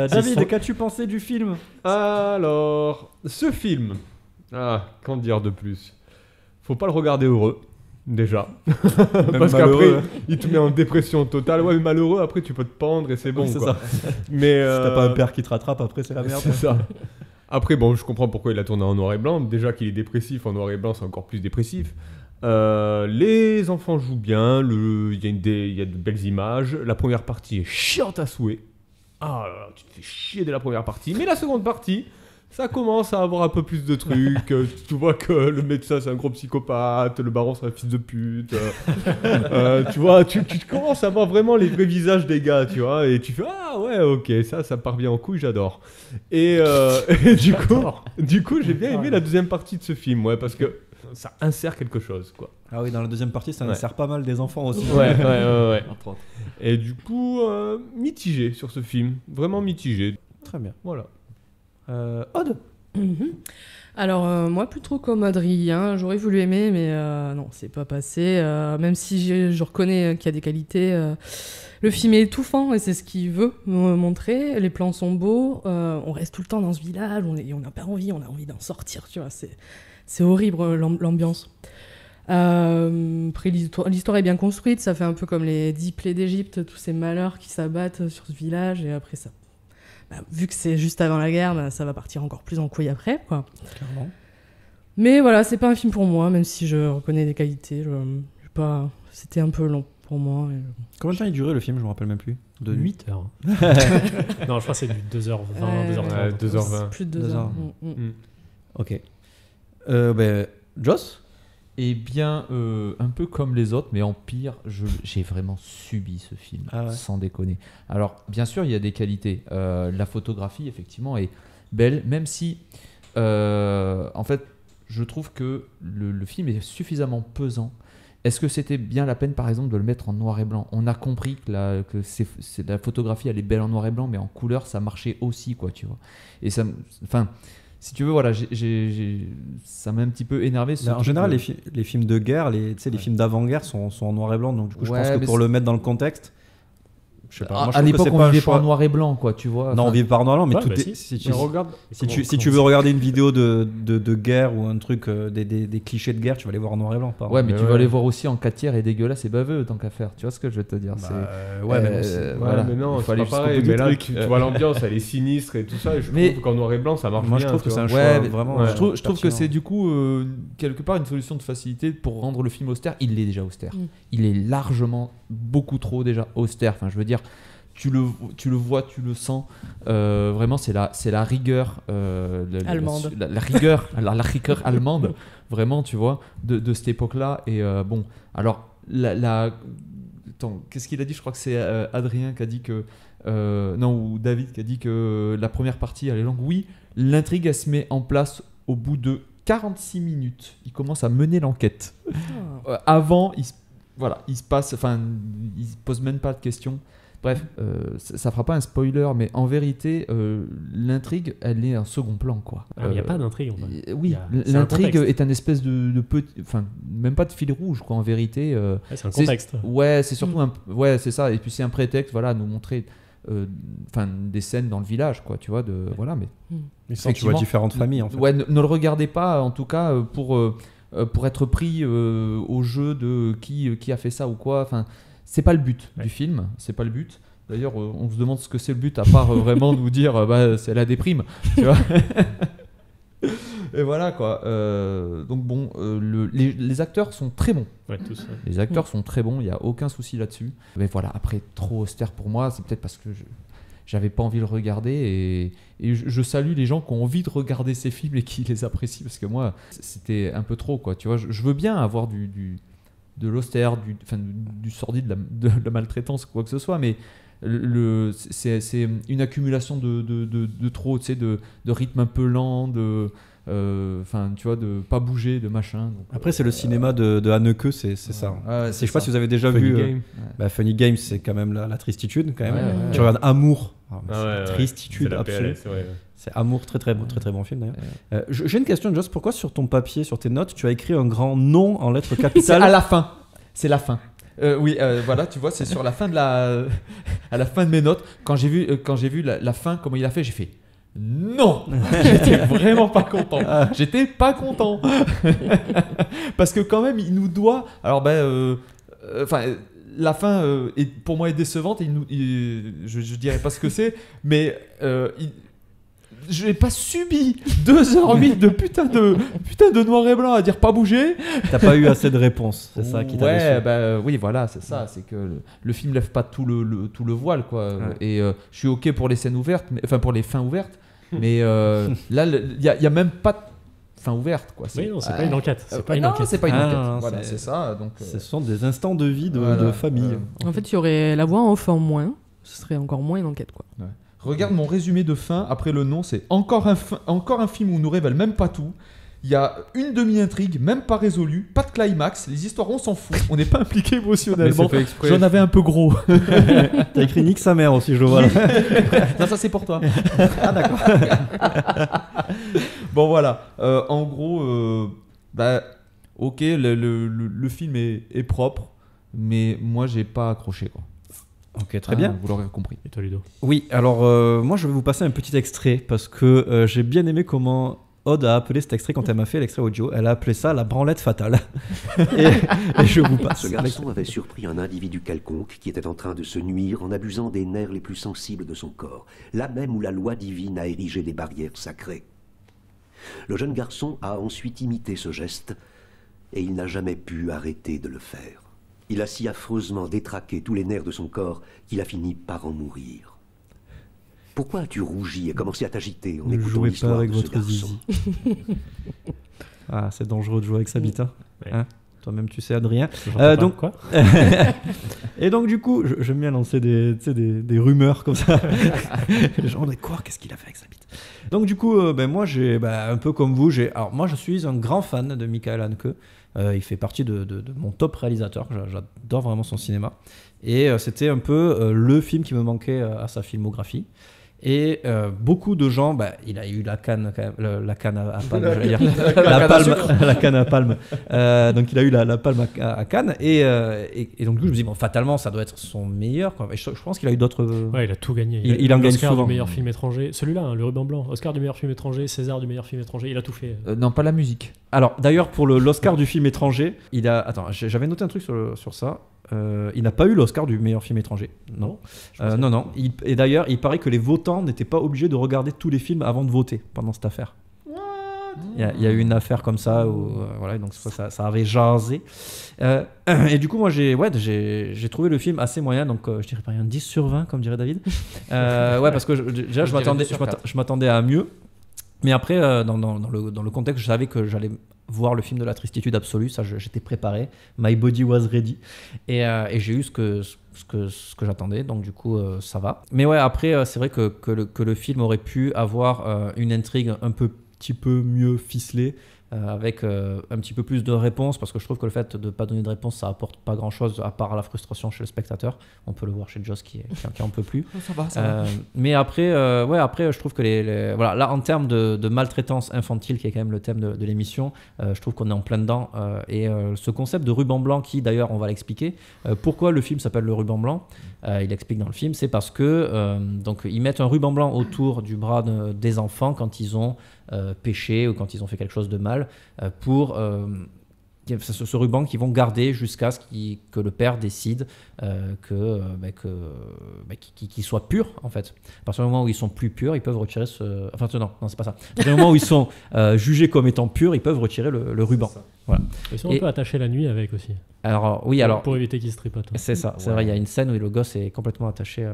Speaker 1: David, qu'as-tu pensé du film?
Speaker 10: Alors, ce film... Ah, qu'en dire de plus? Faut pas le regarder heureux, déjà. Parce qu'après, il te met en dépression totale. Ouais, mais malheureux, après, tu peux te pendre et c'est bon,
Speaker 1: c'est
Speaker 10: quoi.
Speaker 1: Ça.
Speaker 10: Mais
Speaker 1: si t'as pas un père qui te rattrape, après, c'est la merde.
Speaker 10: C'est ça. Après, bon, je comprends pourquoi il a tourné en noir et blanc. Déjà qu'il est dépressif, en noir et blanc, c'est encore plus dépressif. Les enfants jouent bien, il y a de belles images. La première partie est chiante à souhait. Ah, tu te fais chier dès la première partie. Mais la seconde partie, ça commence à avoir un peu plus de trucs. Tu vois que le médecin, c'est un gros psychopathe, le baron, c'est un fils de pute. Tu vois, tu commences à voir vraiment les vrais visages des gars, tu vois. Et tu fais, ah ouais, ok, ça part bien en couille, j'adore. Et du coup, j'ai bien aimé la deuxième partie de ce film, ouais, parce que ça insère quelque chose, quoi.
Speaker 1: Ah oui, dans la deuxième partie, ça insère pas mal des enfants aussi.
Speaker 10: Ouais. Et du coup, mitigé sur ce film. Vraiment mitigé.
Speaker 1: Très bien.
Speaker 10: Voilà.
Speaker 1: Aude?
Speaker 2: Alors, moi, plus trop comme Adrien. J'aurais voulu aimer, mais non, c'est pas passé. Même si je reconnais qu'il y a des qualités. Le film est étouffant et c'est ce qu'il veut me montrer. Les plans sont beaux. On reste tout le temps dans ce village. On n'a pas envie. On a envie d'en sortir, tu vois. C'est horrible, l'ambiance. Après, l'histoire est bien construite. Ça fait un peu comme les 10 plaies d'Égypte, tous ces malheurs qui s'abattent sur ce village. Et après, ça... vu que c'est juste avant la guerre, ça va partir encore plus en couille après, quoi.
Speaker 1: Clairement.
Speaker 2: Mais voilà, c'est pas un film pour moi, même si je reconnais des qualités. C'était un peu long pour moi.
Speaker 1: Combien de temps il durait le film? Je me rappelle même plus.
Speaker 3: De 8 heures. Non, je crois que c'est du 2h20, 2h30.
Speaker 10: 2h20.
Speaker 2: Plus de 2 heures.
Speaker 1: Ok. Joss?
Speaker 7: Eh bien, un peu comme les autres, mais en pire, j'ai vraiment subi ce film, sans déconner. Alors, bien sûr, il y a des qualités. La photographie, effectivement, est belle, même si, en fait, je trouve que le film est suffisamment pesant. Est-ce que c'était bien la peine, par exemple, de le mettre en noir et blanc? On a compris que la photographie, elle est belle en noir et blanc, mais en couleur, ça marchait aussi, quoi, tu vois. Et ça... Enfin... Si tu veux, voilà, ça m'a un petit peu énervé.
Speaker 1: En général, les films de guerre, les films d'avant-guerre sont en noir et blanc. Donc, du coup, je pense que pour le mettre dans le contexte, je sais pas. Moi, je
Speaker 7: à l'époque, on vivait pas en
Speaker 1: choix...
Speaker 7: noir et blanc, quoi, tu vois.
Speaker 1: Non, on vivait pas en noir et blanc, mais tout est. Si tu veux regarder une vidéo de guerre ou un truc, des clichés de guerre, tu vas les voir en noir et blanc.
Speaker 7: Ouais, mais tu vas les voir aussi en 4 tiers et dégueulasse et baveux, tant qu'à faire. Tu vois ce que je veux te dire?
Speaker 10: Mais non, c'est pas pareil. Mais là, tu vois l'ambiance, elle est sinistre et tout ça. Et je trouve qu'en noir et blanc, ça marche bien.
Speaker 1: Moi, je trouve que c'est un choix vraiment.
Speaker 7: Je trouve que c'est du coup, quelque part, une solution de facilité pour rendre le film austère. Il est déjà austère. Il est largement, beaucoup trop déjà austère. Enfin, je veux dire. Tu le vois, tu le sens. Vraiment, c'est la rigueur
Speaker 2: allemande.
Speaker 7: La rigueur allemande, vraiment, tu vois, de cette époque-là. Et bon, alors, attends, qu'est-ce qu'il a dit? Je crois que c'est Adrien qui a dit que... ou David qui a dit que la première partie, elle est longue. Oui, l'intrigue, elle se met en place au bout de 46 minutes, il commence à mener l'enquête. Avant, il se passe, enfin, il se pose même pas de questions. Bref, ça fera pas un spoiler, mais en vérité, l'intrigue, elle est un second plan, quoi.
Speaker 3: Il n'y a pas d'intrigue, en fait.
Speaker 7: Oui, l'intrigue est un espèce de petit, enfin, même pas de fil rouge, quoi. En vérité,
Speaker 3: c'est un contexte.
Speaker 7: C'est surtout c'est ça. Et puis c'est un prétexte, voilà, à nous montrer, des scènes dans le village, quoi. Tu vois, voilà, mais.
Speaker 1: Tu vois différentes familles, en fait.
Speaker 7: Ouais, ne le regardez pas, en tout cas, pour être pris au jeu de qui a fait ça ou quoi. Enfin. C'est pas le but du film, c'est pas le but. D'ailleurs, on se demande ce que c'est le but, à part vraiment nous dire c'est la déprime, tu vois. Et voilà, quoi. Donc bon, les acteurs sont très bons.
Speaker 3: Ouais, tous, ouais.
Speaker 7: Les acteurs sont très bons, il n'y a aucun souci là-dessus. Mais voilà, après, trop austère pour moi, c'est peut-être parce que j'avais pas envie de le regarder. Et je salue les gens qui ont envie de regarder ces films et qui les apprécient, parce que moi, c'était un peu trop, quoi. Tu vois, je veux bien avoir de l'austère, du sordide, de la maltraitance, quoi que ce soit, mais c'est une accumulation de trop, tu sais, de rythme un peu lent, tu vois, de pas bouger, de machin. Donc,
Speaker 1: après, c'est le cinéma de Haneke, c'est ça. Je sais pas si vous avez déjà vu Funny Games, c'est quand même la tristitude, quand même. Tu regardes Amour, tristitude absolue. C'est Amour, très très bon film d'ailleurs. J'ai une question, Joss, pourquoi sur ton papier, sur tes notes, tu as écrit un grand nom en lettres capitales?
Speaker 7: C'est à la fin. C'est la fin. Voilà, tu vois, c'est sur la fin à la fin de mes notes. Quand j'ai vu la fin, comment il a fait, j'ai fait non. J'étais vraiment pas content. J'étais pas content parce que quand même, il nous doit. Alors la fin pour moi est décevante. Je dirais pas ce que c'est, mais je n'ai pas subi 2h08 de putain de noir et blanc à dire pas bouger.
Speaker 1: T'as pas eu assez de réponses, c'est ça qui t'a déçu.
Speaker 7: Oui, voilà, c'est ça. C'est que le film lève pas tout le voile, quoi. Ouais. Et je suis ok pour les scènes ouvertes, pour les fins ouvertes, mais là, il y a même pas de fin ouverte, quoi.
Speaker 3: Oui, non, c'est pas une enquête.
Speaker 7: C'est pas une enquête. Voilà, c'est ça. Donc,
Speaker 1: ce sont des instants de vie de famille.
Speaker 2: En fait, il y aurait la voix en off en moins. Ce serait encore moins une enquête, quoi.
Speaker 7: Ouais. Regarde mon résumé de fin, après le nom, c'est encore un film où on nous révèle même pas tout. Il y a une demi-intrigue, même pas résolue, pas de climax, les histoires on s'en fout, on n'est pas impliqué émotionnellement. J'en avais un peu gros.
Speaker 1: T'as écrit Nick sa mère aussi, je vois.
Speaker 7: Non, ça c'est pour toi. Ah d'accord. Bon voilà, en gros, ok, le film est propre, mais moi j'ai pas accroché, quoi.
Speaker 1: Ok, très bien.
Speaker 7: Vous l'aurez compris.
Speaker 3: Et toi, Ludo?
Speaker 1: Oui, alors moi je vais vous passer un petit extrait parce que j'ai bien aimé comment Aude a appelé cet extrait quand elle m'a fait l'extrait audio. Elle a appelé ça la branlette fatale. et je vous passe.
Speaker 16: Ce garçon avait surpris un individu quelconque qui était en train de se nuire en abusant des nerfs les plus sensibles de son corps, là même où la loi divine a érigé des barrières sacrées. Le jeune garçon a ensuite imité ce geste et il n'a jamais pu arrêter de le faire. Il a si affreusement détraqué tous les nerfs de son corps qu'il a fini par en mourir. Pourquoi as-tu rougi et commencé à t'agiter en écoutant l'histoire de ce garçon?
Speaker 1: Ah, c'est dangereux de jouer avec sa bite, hein,
Speaker 3: ouais.
Speaker 1: Hein, toi-même tu sais, Adrien.
Speaker 3: Donc quoi?
Speaker 1: Et donc du coup, j'aime bien lancer des rumeurs comme ça. Les gens disent quoi? Qu'est-ce qu'il a fait avec sa bite? Donc du coup, moi j'ai un peu comme vous, alors moi je suis un grand fan de Michael Haneke. Il fait partie de mon top réalisateur. J'adore vraiment son cinéma. Et c'était un peu le film qui me manquait à sa filmographie. Et beaucoup de gens, il a eu la canne à palme, la canne à palme. Donc il a eu la palme à Cannes. Et donc je me dis, fatalement, ça doit être son meilleur, quoi. Et je pense qu'il a eu d'autres.
Speaker 3: Ouais, il a tout gagné.
Speaker 1: Il en gagne
Speaker 3: Oscar
Speaker 1: souvent.
Speaker 3: Du meilleur film étranger. Celui-là, le ruban blanc. Oscar du meilleur film étranger, César du meilleur film étranger. Il a tout fait.
Speaker 7: Non, pas la musique.
Speaker 1: Alors d'ailleurs, pour l'Oscar du film étranger, il a. Attends, j'avais noté un truc sur ça. Il n'a pas eu l'Oscar du meilleur film étranger. Non. Non. Et d'ailleurs, il paraît que les votants n'étaient pas obligés de regarder tous les films avant de voter pendant cette affaire. Il y a eu une affaire comme ça où voilà, donc ça avait jasé. Et du coup, moi j'ai trouvé le film assez moyen, donc je dirais pas un 10 sur 20 comme dirait David. Parce que déjà je m'attendais à mieux. Mais après, dans le contexte, je savais que j'allais voir le film de la tristitude absolue, ça j'étais préparé, my body was ready, et j'ai eu ce que j'attendais, donc du coup ça va. Mais ouais, après c'est vrai que le film aurait pu avoir une intrigue un petit peu mieux ficelée, avec un petit peu plus de réponses, parce que je trouve que le fait de ne pas donner de réponse, ça apporte pas grand-chose à part la frustration chez le spectateur. On peut le voir chez Joss qui en peut plus.
Speaker 7: Ça va.
Speaker 1: Mais après, après, je trouve que voilà, là, en termes de maltraitance infantile, qui est quand même le thème de l'émission, je trouve qu'on est en plein dedans. Et ce concept de ruban blanc, qui d'ailleurs, on va l'expliquer, pourquoi le film s'appelle Le Ruban Blanc, il explique dans le film, c'est parce que donc, ils mettent un ruban blanc autour du bras des enfants quand ils ont péché ou quand ils ont fait quelque chose de mal, pour ce ruban qu'ils vont garder jusqu'à ce que le père décide qu'ils soient purs, en fait. À partir du moment où ils sont plus purs, ils peuvent retirer ce... Enfin non, c'est pas ça. À partir du moment où ils sont jugés comme étant purs, ils peuvent retirer le ruban. Voilà.
Speaker 3: Ils sont un peu attachés la nuit avec aussi.
Speaker 1: Alors,
Speaker 3: pour éviter qu'ils se tripotent.
Speaker 1: C'est ça, c'est vrai, il y a une scène où le gosse est complètement attaché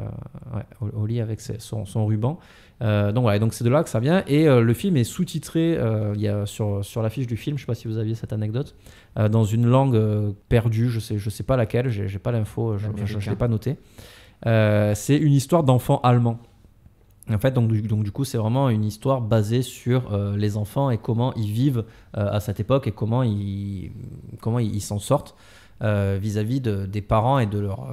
Speaker 1: au lit avec son ruban. Donc voilà, donc c'est de là que ça vient. Et le film est sous-titré, il y a sur l'affiche du film, je sais pas si vous aviez cette anecdote, dans une langue perdue, je sais pas laquelle, j'ai pas l'info, je l'ai pas noté. C'est une histoire d'enfants allemands. En fait, donc du coup, c'est vraiment une histoire basée sur les enfants et comment ils vivent à cette époque et comment ils s'en sortent vis-à-vis des parents et de leur...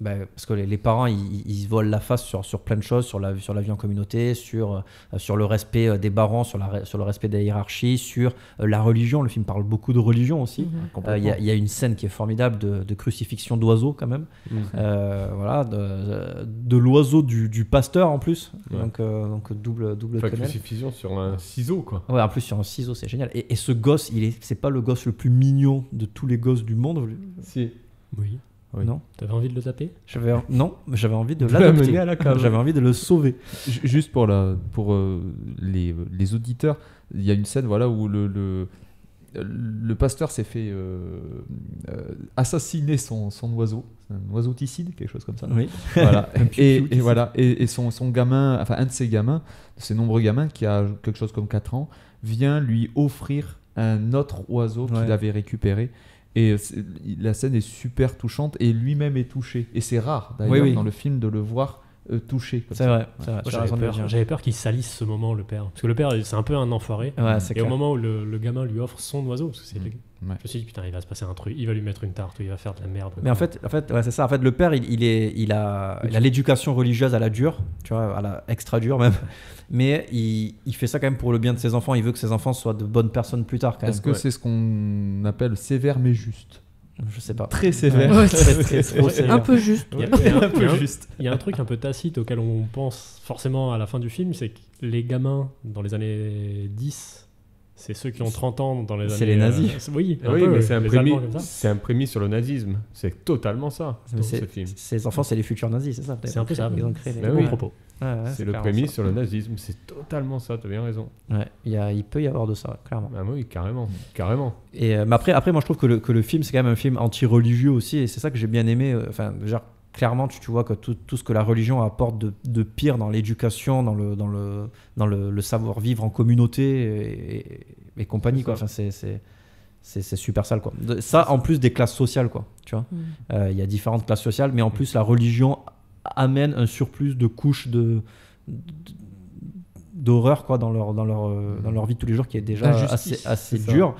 Speaker 1: parce que les parents, ils se volent la face sur plein de choses, sur la vie en communauté, sur le respect des barons, sur le respect des hiérarchies, sur la religion. Le film parle beaucoup de religion aussi. Il y a une scène qui est formidable de crucifixion d'oiseaux quand même. Voilà, de l'oiseau du pasteur en plus. Ouais. Donc double
Speaker 10: crucifixion sur un ciseau, quoi.
Speaker 1: Ouais, en plus sur un ciseau, c'est génial. Et ce gosse, c'est pas le gosse le plus mignon de tous les gosses du monde.
Speaker 10: Si.
Speaker 3: Oui.
Speaker 1: Non.
Speaker 3: T'avais envie de le taper ?
Speaker 1: Non, j'avais envie de l'adopter. J'avais envie de le sauver.
Speaker 7: Juste pour les auditeurs, il y a une scène où le pasteur s'est fait assassiner son oiseau, un oiseauticide, quelque chose comme ça.
Speaker 1: Oui.
Speaker 7: Voilà. et son gamin, enfin un de ses gamins, de ses nombreux gamins, qui a quelque chose comme 4 ans, vient lui offrir un autre oiseau qu'il avait récupéré. Et la scène est super touchante et lui-même est touché. Et c'est rare d'ailleurs dans le film de le voir touché.
Speaker 1: C'est vrai.
Speaker 3: J'avais peur qu'il salisse ce moment, le père. Parce que le père, c'est un peu un enfoiré.
Speaker 1: Ouais,
Speaker 3: et au moment où le gamin lui offre son oiseau, parce que c'est lui. Je me suis dit, putain, il va se passer un truc, il va lui mettre une tarte, ou il va faire de la merde.
Speaker 1: Mais en fait c'est ça. En fait, le père, il a l'éducation religieuse à la dure, tu vois, à la extra dure même. Mais il fait ça quand même pour le bien de ses enfants. Il veut que ses enfants soient de bonnes personnes plus tard.
Speaker 7: Est-ce que c'est ce qu'on appelle sévère mais juste ?
Speaker 1: Je sais pas.
Speaker 7: Très sévère.
Speaker 1: Trop sévère.
Speaker 2: Un peu juste.
Speaker 3: Il y a un truc un peu tacite auquel on pense forcément à la fin du film, c'est que les gamins dans les années 10, c'est ceux qui ont 30 ans dans les années...
Speaker 1: C'est les nazis.
Speaker 3: Oui,
Speaker 10: mais c'est un prémis sur le nazisme. C'est totalement ça, ce film.
Speaker 1: Ces enfants, c'est les futurs nazis, c'est ça.
Speaker 3: C'est un peu ça.
Speaker 1: Ils ont créé les
Speaker 3: propos.
Speaker 10: C'est le prémis sur le nazisme. C'est totalement ça, tu as bien raison.
Speaker 1: Ouais, il peut y avoir de ça, clairement.
Speaker 10: Ah oui, carrément.
Speaker 1: Et, mais après, moi, je trouve que le film, c'est quand même un film anti-religieux aussi. Et c'est ça que j'ai bien aimé. Enfin, genre, clairement, tu vois que tout ce que la religion apporte de pire dans l'éducation, dans le savoir-vivre en communauté et compagnie, quoi. Enfin, c'est super sale, quoi. Ça, en plus des classes sociales, quoi. Tu vois, il y a différentes classes sociales, mais en plus, la religion amène un surplus de couches d'horreur, quoi, dans leur vie de tous les jours, qui est déjà assez dur,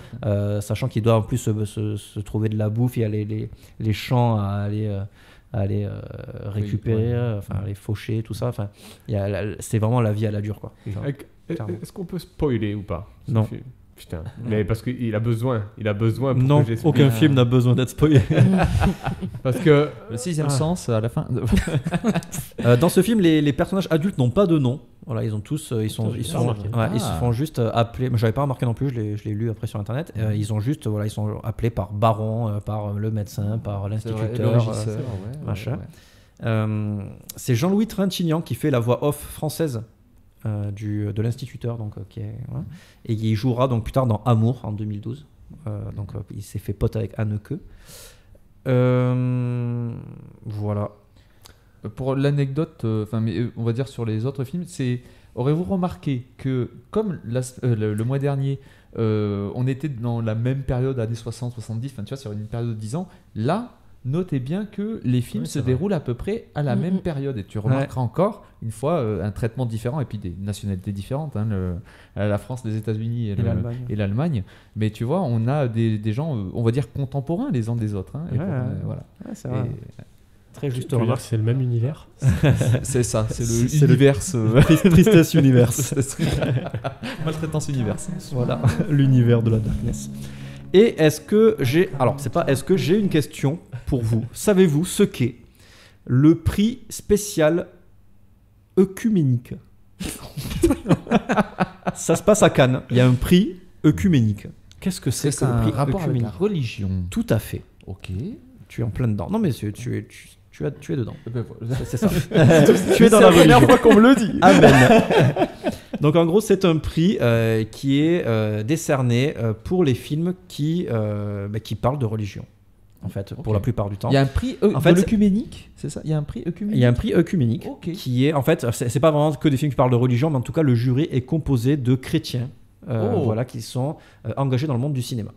Speaker 1: sachant qu'il doit en plus se trouver de la bouffe. Il y a les champs à aller récupérer, aller faucher, tout ça. Enfin, c'est vraiment la vie à la dure, quoi.
Speaker 10: Est-ce qu'on peut spoiler ou pas?
Speaker 1: Non.
Speaker 10: Putain, mais parce qu'il a besoin. Pour
Speaker 1: non,
Speaker 10: que j'explique.
Speaker 1: aucun film n'a besoin d'être spoilé.
Speaker 10: Parce que
Speaker 7: le sixième sens à la fin.
Speaker 1: Dans ce film, les personnages adultes n'ont pas de nom. Voilà, ils ont tous, ils se font juste appeler. J'avais pas remarqué non plus, je l'ai lu après sur internet. Ils sont appelés par Baron, par le médecin, par l'instituteur, machin. C'est Jean-Louis Trintignant qui fait la voix off française. De l'instituteur, donc qui est, voilà. Et il jouera donc plus tard dans Amour en 2012. Donc il s'est fait pote avec Anneke. Voilà.
Speaker 7: Pour l'anecdote, on va dire sur les autres films, aurez-vous remarqué que comme le mois dernier, on était dans la même période, années 60-70, tu vois, sur une période de 10 ans, là, notez bien que les films se déroulent à peu près à la même période. Et tu remarqueras encore, une fois, un traitement différent et puis des nationalités différentes. Hein, la France, les États-Unis et l'Allemagne. Mais tu vois, on a des gens, on va dire, contemporains les uns des autres. Hein, voilà.
Speaker 1: C'est vrai.
Speaker 3: Très juste remarque, c'est le même univers.
Speaker 7: C'est ça, c'est l'univers.
Speaker 1: Tristesse universe.
Speaker 7: Maltraitance universe.
Speaker 1: Voilà, l'univers de la darkness. Et est-ce que j'ai... Alors, c'est pas est-ce que j'ai une question pour vous. Savez-vous ce qu'est le prix spécial œcuménique? Ça se passe à Cannes. Il y a un prix œcuménique. Qu'est-ce que c'est que le prix
Speaker 7: rapport avec
Speaker 1: œcuménique?
Speaker 7: la religion.
Speaker 1: Tout à fait.
Speaker 7: Ok.
Speaker 1: Tu es en plein dedans. Non, mais tu es dedans.
Speaker 7: Voilà.
Speaker 1: C'est ça. Tu es dans la religion.
Speaker 7: C'est la première fois qu'on me le dit.
Speaker 1: Amen. Donc en gros, c'est un prix qui est décerné pour les films qui parlent de religion. En fait, pour la plupart du temps.
Speaker 7: Il y a un prix de l'œcuménique, c'est ça? Il y a un prix œcuménique.
Speaker 1: Il y a un prix œcuménique qui est, en fait, c'est pas vraiment que des films qui parlent de religion, mais en tout cas, le jury est composé de chrétiens, voilà, qui sont engagés dans le monde du cinéma.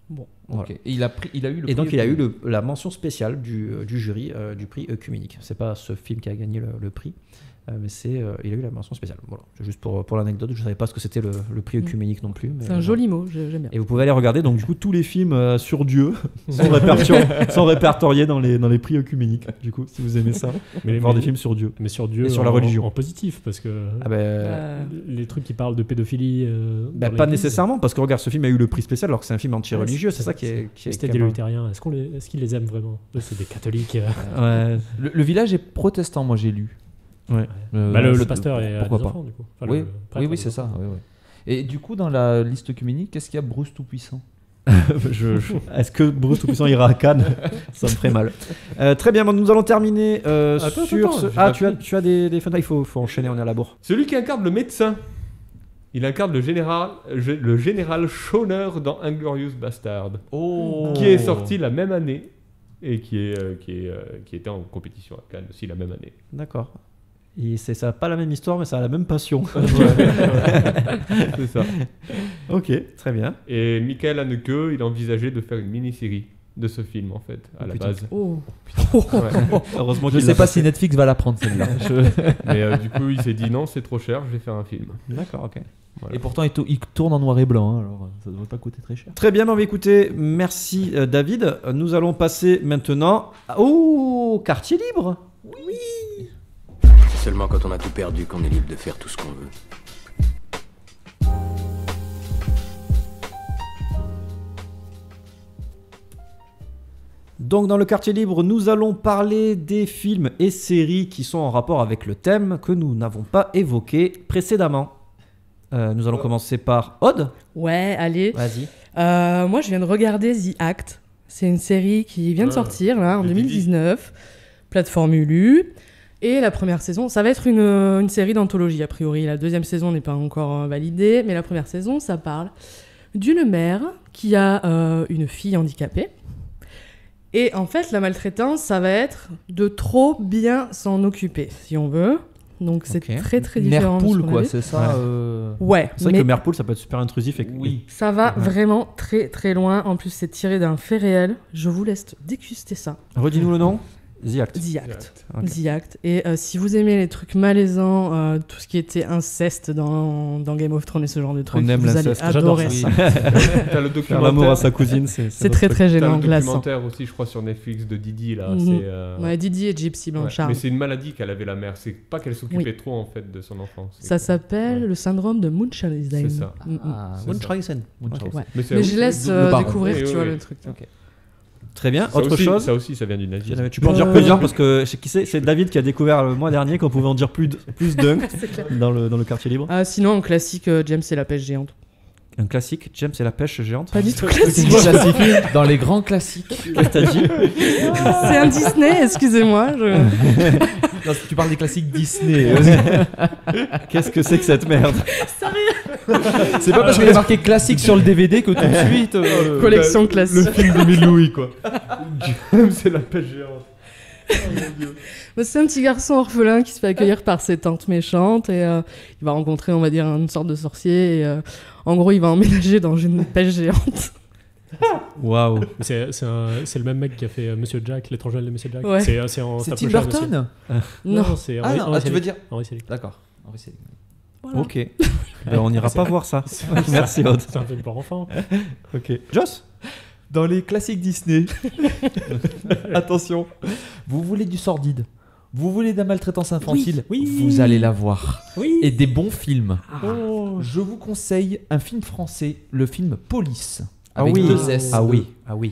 Speaker 1: Bon, voilà.
Speaker 7: Et il a eu le
Speaker 1: et donc il a eu la mention spéciale du jury du prix œcuménique. C'est pas ce film qui a gagné le prix, mais il a eu la mention spéciale. Voilà, c'est juste pour l'anecdote. Je savais pas ce que c'était le prix œcuménique non plus.
Speaker 2: C'est un joli mot, j'aime bien.
Speaker 1: Et vous pouvez aller regarder. Donc du coup, tous les films sur Dieu sont répertoriés dans les prix œcuméniques. Du coup, si vous aimez ça, voir des films sur Dieu.
Speaker 3: Mais sur Dieu
Speaker 1: et sur la religion
Speaker 3: en positif, parce que les trucs qui parlent de pédophilie.
Speaker 1: Pas nécessairement, parce que regarde, ce film a eu le prix spécial alors que c'est un film anti-religieux. C'est ça qui est.
Speaker 3: C'était des luthériens. Est-ce qu'ils les aiment vraiment? C'est des catholiques.
Speaker 7: Ouais. Le village est protestant, moi j'ai lu.
Speaker 3: Ouais. Le pasteur est
Speaker 7: pourquoi
Speaker 3: des
Speaker 7: pas
Speaker 3: enfants, du coup. Enfin,
Speaker 7: oui, c'est ça. Oui. Et du coup, dans la liste œcuménique, qu'est-ce qu'il y a Bruce Tout-Puissant?
Speaker 1: Est-ce que Bruce Tout-Puissant ira à Cannes? Ça me ferait mal. Très bien, nous allons terminer sur tu as des fun. Il faut enchaîner, on est à la bourre.
Speaker 10: Celui qui incarne le médecin. Il incarne le général Schoner dans Inglourious Bastard, qui est sorti la même année et qui était en compétition à Cannes aussi la même année.
Speaker 1: D'accord. Ça n'a pas la même histoire, mais ça a la même passion.
Speaker 10: C'est ça.
Speaker 1: Ok, très bien.
Speaker 10: Et Michael Haneke, il a envisagé de faire une mini-série de ce film, en fait, à la base.
Speaker 7: Heureusement je ne sais pas si Netflix va la prendre, celle-là.
Speaker 10: Mais du coup, il s'est dit non, c'est trop cher, je vais faire un film.
Speaker 1: D'accord, ok.
Speaker 7: Voilà. Et pourtant, il tourne en noir et blanc, hein, alors ça ne devrait pas coûter très cher.
Speaker 1: Très bien, on va écouter. Merci David. Nous allons passer maintenant au quartier libre.
Speaker 17: Oui. C'est seulement quand on a tout perdu qu'on est libre de faire tout ce qu'on veut.
Speaker 1: Donc dans le quartier libre, nous allons parler des films et séries qui sont en rapport avec le thème que nous n'avons pas évoqué précédemment. Nous allons commencer par Aude.
Speaker 2: Ouais, allez.
Speaker 1: Vas-y.
Speaker 2: Moi, je viens de regarder The Act. C'est une série qui vient de sortir là en 2019, plateforme Hulu. Et la première saison, ça va être une série d'anthologie a priori. La deuxième saison n'est pas encore validée, mais la première saison, ça parle d'une mère qui a une fille handicapée. Et en fait, la maltraitance, ça va être de trop bien s'en occuper, si on veut. Donc c'est très très différent.
Speaker 7: Mère poule, quoi, c'est ça.
Speaker 2: Ouais.
Speaker 1: C'est vrai que le mère poule, ça peut être super intrusif.
Speaker 7: Oui.
Speaker 2: Ça va vraiment très très loin. En plus, c'est tiré d'un fait réel. Je vous laisse déguster ça.
Speaker 1: Redis-nous le nom. The Act.
Speaker 2: The Act. Okay. The Act. Et si vous aimez les trucs malaisants, tout ce qui était inceste dans Game of Thrones et ce genre de trucs, vous allez adorer ça.
Speaker 10: T'as le documentaire.
Speaker 1: L'amour à sa cousine,
Speaker 2: c'est très très gênant.
Speaker 10: T'as le documentaire aussi, je crois, sur Netflix de Didi là.
Speaker 2: Ouais, Didi et Gypsy Blanchard.
Speaker 10: Mais c'est une maladie qu'elle avait la mère. C'est pas qu'elle s'occupait trop en fait de son enfant.
Speaker 2: Ça s'appelle le syndrome de Munchausen.
Speaker 10: C'est ça.
Speaker 1: Munchausen.
Speaker 2: Mais je laisse découvrir, tu vois, le truc.
Speaker 1: Très bien. Autre chose.
Speaker 10: Ça aussi, ça vient du nazisme.
Speaker 1: Tu peux en dire plusieurs parce que c'est David qui a découvert le mois dernier qu'on pouvait en dire plus d'un dans le quartier libre.
Speaker 2: Sinon, un classique, James et la pêche géante.
Speaker 1: Un classique, James et la pêche géante.
Speaker 2: Pas du tout classique.
Speaker 7: Dans les grands classiques.
Speaker 1: Qu'est-ce que t'as dit?
Speaker 2: C'est un Disney, excusez-moi.
Speaker 7: Non, tu parles des classiques Disney.
Speaker 1: Qu'est-ce que c'est que cette merde?
Speaker 7: C'est pas parce qu'il y a marqué classique sur le DVD que tout de suite.
Speaker 2: Collection classique.
Speaker 10: Le film de Louis, quoi. James et la pêche géante.
Speaker 2: C'est un petit garçon orphelin qui se fait accueillir par ses tantes méchantes et il va rencontrer, on va dire, une sorte de sorcier et en gros il va emménager dans une pêche géante.
Speaker 1: Waouh.
Speaker 3: C'est le même mec qui a fait Monsieur Jack, l'étrange Noël de Monsieur Jack.
Speaker 2: Ouais.
Speaker 3: C'est
Speaker 7: Tim Burton.
Speaker 3: Non, c'est Henry
Speaker 7: tu veux dire
Speaker 3: Henry Selick.
Speaker 7: D'accord. Henry Selick.
Speaker 2: Voilà.
Speaker 1: Ok. Ben, on n'ira pas voir ça. Merci Aude.
Speaker 3: C'est un film pour enfants.
Speaker 1: Ok. Joss.
Speaker 7: Dans les classiques Disney, attention, vous voulez du sordide, vous voulez de la maltraitance infantile, vous allez la voir.
Speaker 3: Oui.
Speaker 7: Et des bons films. Je vous conseille un film français, le film Police. Avec 2 S.
Speaker 1: Ah oui.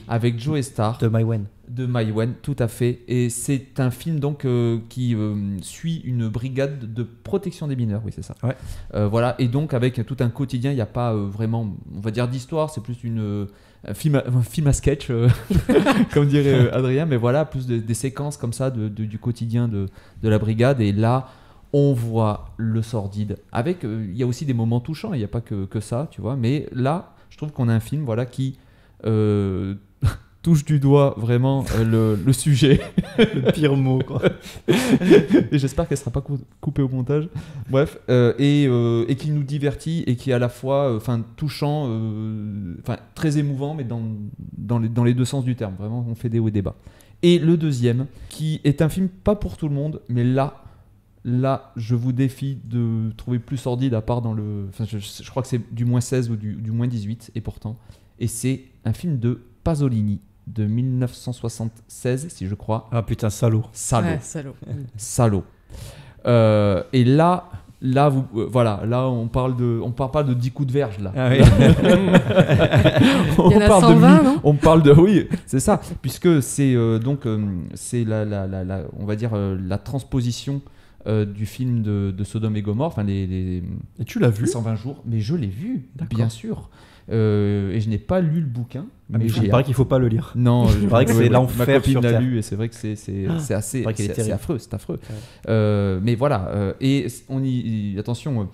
Speaker 7: Avec Joe Star.
Speaker 1: De Maïwenn.
Speaker 7: De Maïwenn, tout à fait. Et c'est un film donc qui suit une brigade de protection des mineurs. Oui, c'est ça.
Speaker 1: Ouais.
Speaker 7: Voilà. Et donc avec tout un quotidien, il n'y a pas vraiment, on va dire, d'histoire. C'est plus un film à sketch, comme dirait Adrien. Mais voilà, plus des séquences comme ça du quotidien de la brigade. Et là, on voit le sordide. Avec, il y a aussi des moments touchants. Il n'y a pas que ça, tu vois. Mais là, je trouve qu'on a un film, voilà, qui touche du doigt vraiment le sujet.
Speaker 1: Le pire mot, quoi.
Speaker 7: Et j'espère qu'elle ne sera pas coupée au montage. Bref, et qui nous divertit et qui est à la fois touchant, très émouvant, mais dans les deux sens du terme. Vraiment, on fait des hauts et des bas. Et le deuxième, qui est un film pas pour tout le monde, mais là, je vous défie de trouver plus sordide à part dans le... Enfin, je crois que c'est du moins 16 ou du moins 18, et pourtant. Et c'est un film de Pasolini, de 1976, si je crois.
Speaker 1: Ah putain, salaud.
Speaker 2: Ouais, salaud.
Speaker 7: Salaud. Et là, là, on parle pas de 10 coups de verge, là.
Speaker 1: Ah oui.
Speaker 2: Il y en a 120, non ?
Speaker 7: On parle de... Oui, c'est ça. Puisque c'est c'est on va dire, la transposition du film de Sodome et Gomorrhe, enfin
Speaker 1: Et tu l'as vu ?
Speaker 7: 120 jours, mais je l'ai vu, bien sûr. Et je n'ai pas lu le bouquin, mais
Speaker 1: il paraît qu'il faut pas le lire.
Speaker 7: Non,
Speaker 1: il paraît que c'est l'enfer.
Speaker 7: Ma copine
Speaker 1: sur
Speaker 7: l'a
Speaker 1: Terre.
Speaker 7: lu et c'est vrai que c'est affreux, c'est affreux.
Speaker 1: Ouais.
Speaker 7: Mais voilà, et attention,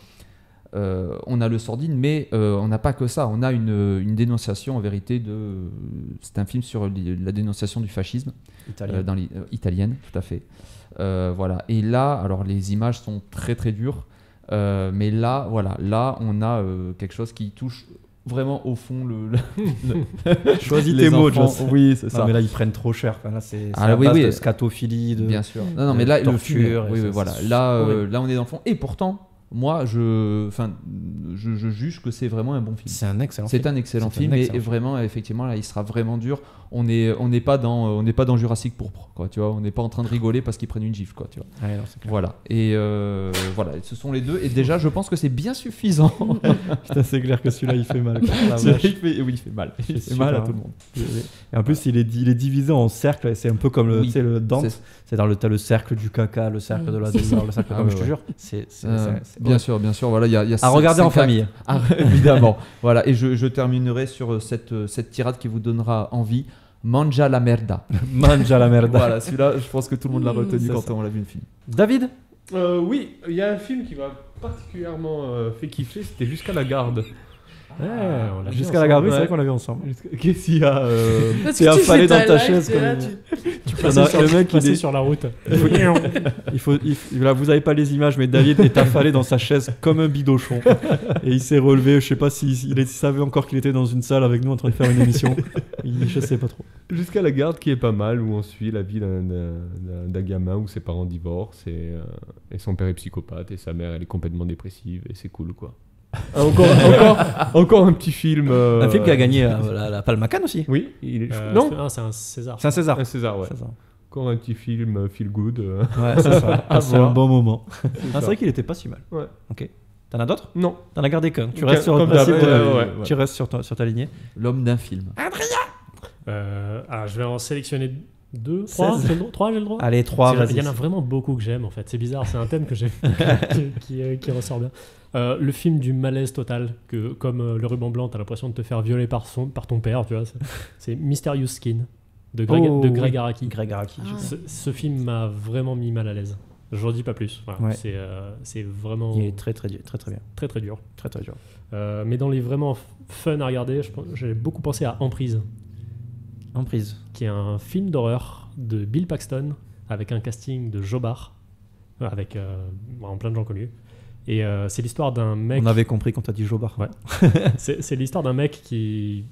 Speaker 7: on a le sordide, mais on n'a pas que ça. On a une dénonciation en vérité c'est un film sur la dénonciation du fascisme italienne, tout à fait. Voilà. Et là, alors les images sont très très dures, mais là, voilà, là on a quelque chose qui touche vraiment au fond
Speaker 1: Choisis tes mots, Joss.
Speaker 7: Oui, c'est ça.
Speaker 1: Non, mais là ils prennent trop cher. Enfin, là c'est à base de scatophilie, de
Speaker 7: bien sûr. Non, mais là le
Speaker 1: torture.
Speaker 7: film, voilà. Là on est dans le fond. Et pourtant, moi, je juge que c'est vraiment un bon film.
Speaker 1: C'est un excellent film.
Speaker 7: C'est un excellent film et vraiment, effectivement, là, il sera vraiment dur. On n'est pas dans Jurassic pourpre, quoi. Tu vois, on n'est pas en train de rigoler parce qu'ils prennent une gifle, quoi. Tu vois.
Speaker 1: Ouais, non, c'est clair.
Speaker 7: Voilà. Et voilà, ce sont les deux. Et déjà, je pense que c'est bien suffisant.
Speaker 1: Putain, c'est clair que celui-là, il fait mal.
Speaker 7: Il fait mal. Il fait mal à tout le monde.
Speaker 1: Et en plus, il est divisé en cercles. C'est un peu comme le Dante. T'as le cercle du caca, le cercle de la douleur, le cercle. Je te jure. C'est
Speaker 7: bien sûr. Voilà, il y a
Speaker 1: à regarder en famille.
Speaker 7: Évidemment. Voilà. Et je terminerai sur cette tirade qui vous donnera envie. Mangia la merda.
Speaker 1: Mangia la merda.
Speaker 7: Voilà, celui-là, je pense que tout le monde l'a retenu quand on l'a vu le film.
Speaker 1: David ?
Speaker 10: Oui, il y a un film qui m'a particulièrement fait kiffer, c'était Jusqu'à la garde.
Speaker 1: Jusqu'à la garde, oui, c'est vrai qu'on l'a vu ensemble.
Speaker 10: Qu'est-ce qu'il y a
Speaker 1: T'es affalé dans ta chaise.
Speaker 3: Tu passais sur la route.
Speaker 1: Là, vous avez pas les images, mais David est affalé dans sa chaise comme un bidochon. Et il s'est relevé. Je sais pas s'il savait encore qu'il était dans une salle avec nous en train de faire une émission. Je sais pas trop.
Speaker 10: Jusqu'à la garde, qui est pas mal, où on suit la vie d'un gamin où ses parents divorcent et son père est psychopathe et sa mère elle est complètement dépressive et c'est cool, quoi. Encore un petit film.
Speaker 1: Un film qui a gagné la Palme à Cannes aussi.
Speaker 10: Oui, il est
Speaker 3: non, c'est un César.
Speaker 1: C'est un César.
Speaker 10: Un César, ouais. Encore un petit film feel good.
Speaker 1: Ouais, c'est ça. C'est un bon moment. C'est vrai qu'il était pas si mal.
Speaker 10: Ouais.
Speaker 1: Ok. T'en as d'autres ?
Speaker 10: Non.
Speaker 1: T'en as gardé qu'un. Tu restes sur tu restes sur ta lignée.
Speaker 7: L'homme d'un film.
Speaker 3: Je vais en sélectionner 2, 3, j'ai le droit.
Speaker 1: Allez, 3, vas-y.
Speaker 3: Il y en a vraiment beaucoup que j'aime en fait. C'est bizarre, c'est un thème que j'aime qui ressort bien. Le film du malaise total, que comme le ruban blanc, t'as l'impression de te faire violer par ton père, tu vois. C'est Mysterious Skin de Greg Araki.
Speaker 1: Greg Araki.
Speaker 3: Ce film m'a vraiment mis mal à l'aise. Je n'en dis pas plus. Voilà. Ouais. C'est vraiment.
Speaker 1: Il est très bien.
Speaker 3: Très très dur.
Speaker 1: Très très dur.
Speaker 3: Mais dans les vraiment fun à regarder, j'ai beaucoup pensé à Emprise.
Speaker 1: Emprise.
Speaker 3: Qui est un film d'horreur de Bill Paxton avec un casting de Jobard, avec plein de gens connus. Et c'est l'histoire d'un mec.
Speaker 1: On avait compris quand t'as dit Jobard.
Speaker 3: Ouais. c'est l'histoire d'un mec qui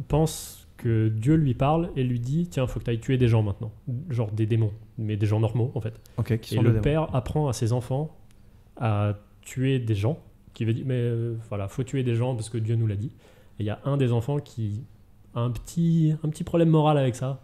Speaker 3: pense que Dieu lui parle et lui dit tiens, faut que tu ailles tuer des gens maintenant. Genre des démons, mais des gens normaux en fait.
Speaker 1: Ok, qui
Speaker 3: et
Speaker 1: sont
Speaker 3: le
Speaker 1: des
Speaker 3: père apprend à ses enfants à tuer des gens, qui veut dire mais voilà, faut tuer des gens parce que Dieu nous l'a dit. Et il y a un des enfants qui a un petit problème moral avec ça,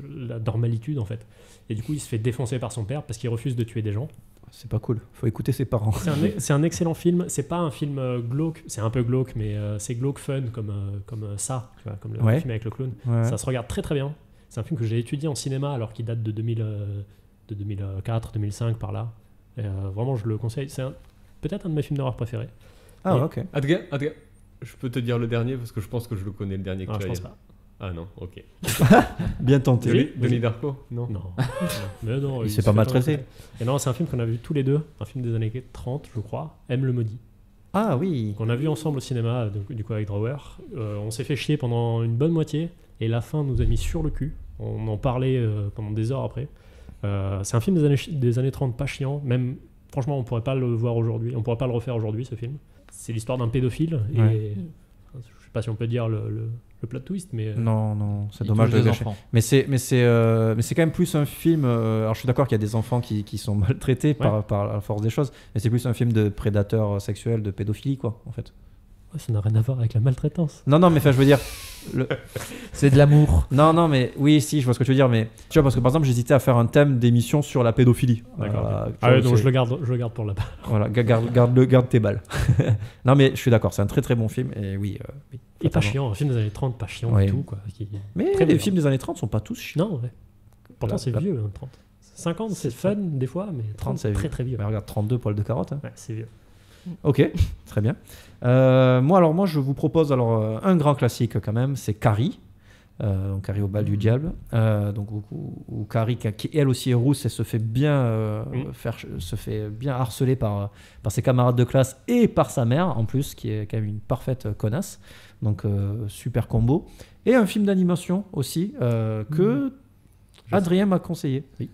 Speaker 3: la normalitude en fait. Et du coup, il se fait défoncer par son père parce qu'il refuse de tuer des gens.
Speaker 1: C'est pas cool, faut écouter ses parents.
Speaker 3: C'est un excellent film, c'est pas un film glauque, c'est un peu glauque, mais c'est glauque fun comme ça, tu vois, comme le film avec le clown.
Speaker 1: Ouais.
Speaker 3: Ça se regarde très très bien. C'est un film que j'ai étudié en cinéma alors qu'il date de 2004, 2005 par là. Et, vraiment, je le conseille. C'est peut-être un de mes films d'horreur préférés.
Speaker 1: Ah, ok.
Speaker 10: Adrien, je peux te dire le dernier parce que je pense que je le connais le dernier que tu
Speaker 3: je
Speaker 10: as
Speaker 3: pense
Speaker 10: dit.
Speaker 3: pas.
Speaker 10: Ah non, ok.
Speaker 1: Bien tenté.
Speaker 10: Denis Darko? Non.
Speaker 3: Mais non,
Speaker 1: il s'est pas maltraité.
Speaker 3: Et non, c'est un film qu'on a vu tous les deux, un film des années 30, je crois, M le maudit.
Speaker 1: Ah oui.
Speaker 3: Qu'on a vu ensemble au cinéma, du coup avec Drawer. On s'est fait chier pendant une bonne moitié, et la fin nous a mis sur le cul. On en parlait pendant des heures après. C'est un film des années 30, pas chiant. Même, franchement, on pourrait pas le voir aujourd'hui. On pourrait pas le refaire aujourd'hui, ce film. C'est l'histoire d'un pédophile, et je sais pas si on peut dire le plot twist, mais
Speaker 1: non, c'est dommage de gâcher. Mais c'est quand même plus un film. Alors je suis d'accord qu'il y a des enfants qui sont maltraités par la force des choses, mais c'est plus un film de prédateur sexuel, de pédophilie, quoi, en fait.
Speaker 3: Ouais, ça n'a rien à voir avec la maltraitance.
Speaker 1: Non, mais enfin, je veux dire,
Speaker 7: c'est de l'amour.
Speaker 1: Non, mais oui, si, je vois ce que tu veux dire, mais tu vois, parce que par exemple, j'hésitais à faire un thème d'émission sur la pédophilie.
Speaker 3: D'accord. Donc je le garde pour là-bas.
Speaker 1: Voilà, garde tes balles. Non, mais je suis d'accord, c'est un très très bon film, et oui.
Speaker 3: Et pas chiant, un film des années 30, pas chiant du tout, quoi.
Speaker 1: Mais les films des années 30 sont pas tous chiants.
Speaker 3: Non, ouais. Pourtant, c'est vieux, 30. 50, c'est fun des fois, mais 30, c'est très très vieux.
Speaker 1: Mais regarde, 32 poils de carotte. Hein.
Speaker 3: Ouais, c'est vieux.
Speaker 1: Ok, très bien. Moi, je vous propose un grand classique quand même, c'est Carrie. Donc Carrie au bal du diable. Donc où Carrie, qui elle aussi est rousse, elle se fait bien harceler par ses camarades de classe et par sa mère en plus, qui est quand même une parfaite connasse. Donc super combo. Et un film d'animation aussi que Adrien m'a conseillé. Oui.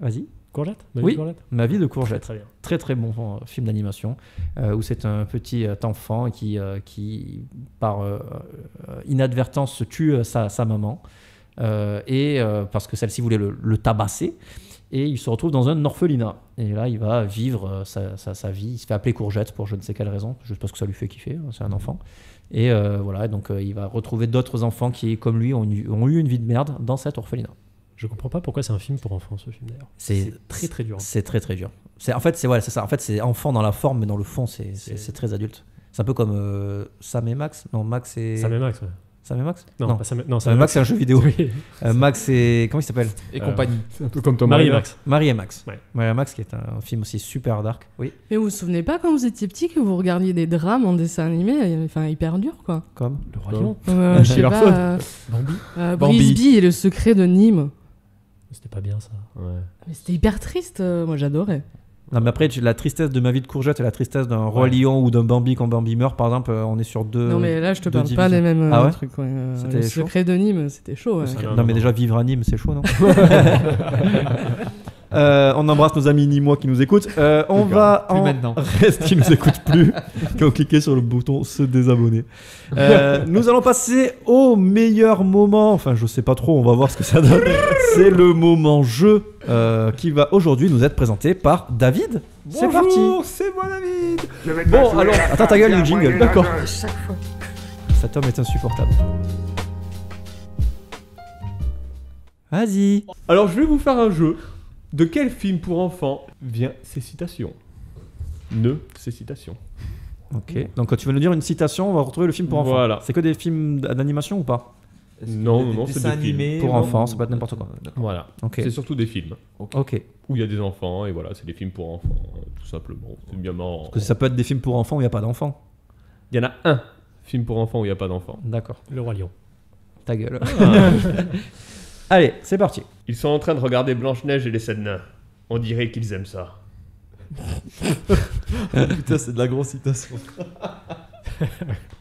Speaker 1: Vas-y.
Speaker 3: Courgette ?
Speaker 1: Ma vie de courgette.
Speaker 3: Très bien.
Speaker 1: Très très bon film d'animation où c'est un petit enfant qui par inadvertance tue sa maman parce que celle-ci voulait le tabasser, et il se retrouve dans un orphelinat, et là il va vivre sa vie. Il se fait appeler Courgette pour je ne sais quelle raison, juste parce que ça lui fait kiffer, c'est un enfant, et voilà, donc il va retrouver d'autres enfants qui comme lui ont eu une vie de merde dans cet orphelinat.
Speaker 3: Je comprends pas pourquoi c'est un film pour enfants, ce film d'ailleurs. C'est très très dur.
Speaker 1: C'est très très dur. En fait, c'est ça. En fait, c'est enfant dans la forme, mais dans le fond, c'est très adulte. C'est un peu comme Sam et Max. Non, Max et...
Speaker 3: Sam et Max, ouais.
Speaker 1: Sam et Max ?
Speaker 3: Non, pas Sam et
Speaker 1: Max, c'est un jeu vidéo.
Speaker 3: Oui.
Speaker 1: Max et... Comment il s'appelle ?
Speaker 7: Et compagnie.
Speaker 10: C'est un peu comme Tom
Speaker 3: Marie et Max.
Speaker 1: Marie et Max.
Speaker 3: Ouais.
Speaker 1: Marie et Max, qui est un film aussi super dark. Oui.
Speaker 2: Mais vous vous souvenez pas quand vous étiez petit que vous regardiez des drames en dessin animé, enfin hyper dur, quoi.
Speaker 1: Comme
Speaker 3: Le Roi Lion.
Speaker 2: Je sais pas. Brisby et le secret de Nîmes.
Speaker 3: C'était pas bien ça.
Speaker 10: Ouais.
Speaker 2: Mais c'était hyper triste, moi j'adorais.
Speaker 1: Non, mais après, la tristesse de Ma vie de courgette et la tristesse d'un Roi Lion ou d'un Bambi quand Bambi meurt, par exemple, on est sur deux.
Speaker 2: Non, mais là, je te parle pas des mêmes trucs. Le secret de Nîmes, c'était chaud. Ouais.
Speaker 1: Non, mais déjà, vivre à Nîmes, c'est chaud, non? On embrasse nos amis nîmois qui nous écoutent. On va en reste qui nous écoutent plus, qui ont cliqué sur le bouton se désabonner. Nous allons passer au meilleur moment. Enfin, je sais pas trop, on va voir ce que ça donne. C'est le moment jeu qui va aujourd'hui nous être présenté par David.
Speaker 10: Bonjour,
Speaker 1: c'est parti.
Speaker 10: C'est moi David.
Speaker 1: Bon, alors, attends ta gueule, le jingle. D'accord.
Speaker 9: Chaque fois.
Speaker 1: Cet homme est insupportable. Vas-y.
Speaker 10: Alors, je vais vous faire un jeu. De quel film pour enfants vient ces citations? Ces citations.
Speaker 1: Ok. Donc, quand tu veux nous dire une citation, on va retrouver le film pour enfants.
Speaker 10: Voilà.
Speaker 1: C'est que des films d'animation ou pas?
Speaker 10: Non, c'est des films.
Speaker 1: Pour enfants, ça peut être n'importe quoi.
Speaker 10: Voilà.
Speaker 1: Okay.
Speaker 10: C'est surtout des films.
Speaker 1: Ok.
Speaker 10: Où il y a des enfants, et voilà, c'est des films pour enfants, tout simplement. C'est bien marrant.
Speaker 1: Parce que ça peut être des films pour enfants où il n'y a pas d'enfants.
Speaker 10: Il y en a un film pour enfants où il n'y a pas d'enfants.
Speaker 1: D'accord.
Speaker 3: Le Roi Lion.
Speaker 1: Ta gueule. Allez, c'est parti.
Speaker 10: Ils sont en train de regarder Blanche-Neige et les 7 nains. On dirait qu'ils aiment ça.
Speaker 7: Putain, c'est de la grosse citation.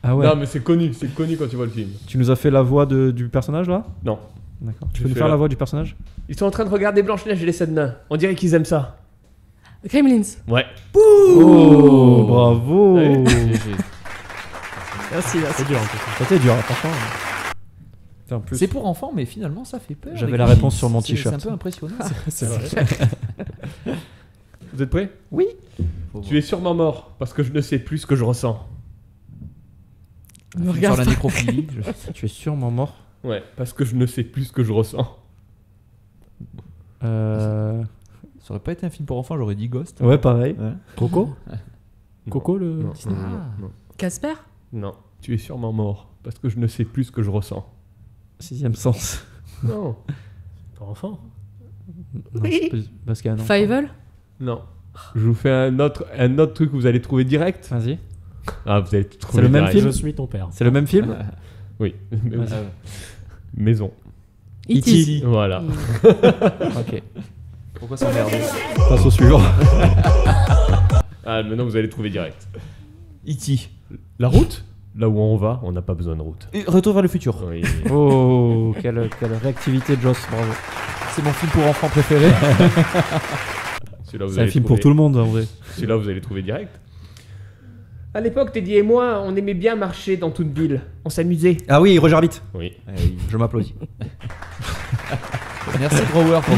Speaker 1: Ah ouais.
Speaker 10: Non, mais c'est connu quand tu vois le film.
Speaker 1: Tu nous as fait la voix du personnage là?
Speaker 10: Non.
Speaker 1: D'accord. Tu peux nous faire la voix du personnage?
Speaker 10: Ils sont en train de regarder Blanche-Neige et les 7 nains. On dirait qu'ils aiment ça.
Speaker 2: Gremlins.
Speaker 10: Ouais.
Speaker 1: Oh, bravo.
Speaker 2: Merci.
Speaker 1: C'est dur, c'était dur, franchement.
Speaker 7: C'est pour enfants, mais finalement ça fait peur.
Speaker 1: J'avais la réponse sur mon t-shirt.
Speaker 7: C'est un peu impressionnant.
Speaker 10: C'est vrai. Vous êtes prêts?
Speaker 1: Oui.
Speaker 10: Tu es sûrement mort parce que je ne sais plus ce que je ressens.
Speaker 7: Sur la nécrophilie.
Speaker 1: Tu es sûrement mort.
Speaker 10: Ouais, parce que je ne sais plus ce que je ressens.
Speaker 7: Ça aurait pas été un film pour enfants, j'aurais dit Ghost.
Speaker 1: Ouais, pareil.
Speaker 7: Ouais.
Speaker 3: Coco. Coco le.
Speaker 10: Non.
Speaker 2: Casper.
Speaker 10: Non, tu es sûrement mort parce que je ne sais plus ce que je ressens.
Speaker 1: Sixième sens.
Speaker 10: Non.
Speaker 3: Pour enfants.
Speaker 1: Non, parce qu'il y a un enfant.
Speaker 2: Fievel.
Speaker 10: Non. Je vous fais un autre truc que vous allez trouver direct.
Speaker 1: Vas-y.
Speaker 10: Ah, vous allez trouver.
Speaker 1: C'est le même film.
Speaker 3: Je suis ton père.
Speaker 1: C'est le même film.
Speaker 10: Oui. Maison.
Speaker 2: E.T.
Speaker 10: Voilà.
Speaker 1: Ok.
Speaker 7: Pourquoi s'emmerder?
Speaker 1: Passe au suivant.
Speaker 10: Ah, maintenant vous allez trouver direct.
Speaker 7: E.T.
Speaker 10: La route? Là où on va, on n'a pas besoin de route.
Speaker 7: Et Retour vers le futur.
Speaker 10: Oui.
Speaker 1: Oh, quelle réactivité de Joss, bravo.
Speaker 7: C'est mon film pour enfants préféré.
Speaker 1: C'est un film pour tout le monde en vrai.
Speaker 10: Celui-là vous allez trouver direct. À l'époque, Teddy et moi, on aimait bien marcher dans toute ville. On s'amusait.
Speaker 1: Ah oui, Roger Rabbit.
Speaker 10: Oui.
Speaker 1: Je m'applaudis.
Speaker 7: Merci Grower pour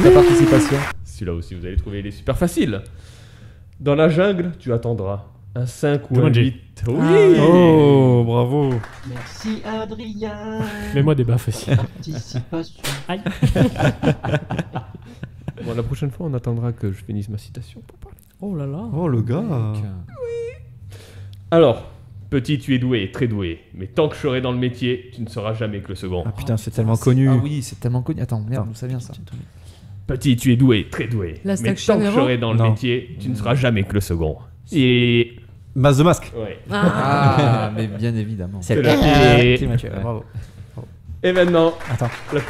Speaker 7: ta participation.
Speaker 10: Celui-là aussi, vous allez trouver, il est super facile. Dans la jungle, tu attendras un 5 ou un
Speaker 3: Jumanji.
Speaker 10: 8. Oui.
Speaker 1: Oh, bravo.
Speaker 8: Merci Adrien.
Speaker 3: Mets-moi des baffes aussi.
Speaker 8: Participation.
Speaker 3: Aïe.
Speaker 10: Bon, la prochaine fois, on attendra que je finisse ma citation pour parler.
Speaker 2: Oh là là.
Speaker 1: Oh, le gars.
Speaker 10: Alors, petit, tu es doué, très doué. Mais tant que je serai dans le métier, tu ne seras jamais que le second.
Speaker 1: Ah putain, c'est tellement connu.
Speaker 7: Ah oui, c'est tellement connu. Attends, merde, d'où ça vient ça?
Speaker 10: Petit, tu es doué, très doué.
Speaker 2: Last
Speaker 10: Mais
Speaker 2: Action
Speaker 10: tant que je
Speaker 2: Hero
Speaker 10: serai dans le
Speaker 1: Non.
Speaker 10: métier, tu ne seras jamais que le second. Et...
Speaker 1: Mask the Mask.
Speaker 10: Ouais.
Speaker 7: Ah, mais bien évidemment.
Speaker 1: C'est
Speaker 10: le-
Speaker 1: le
Speaker 10: Et-
Speaker 1: qui m'a tué. Bravo.
Speaker 10: Et maintenant,
Speaker 1: Attends.
Speaker 10: la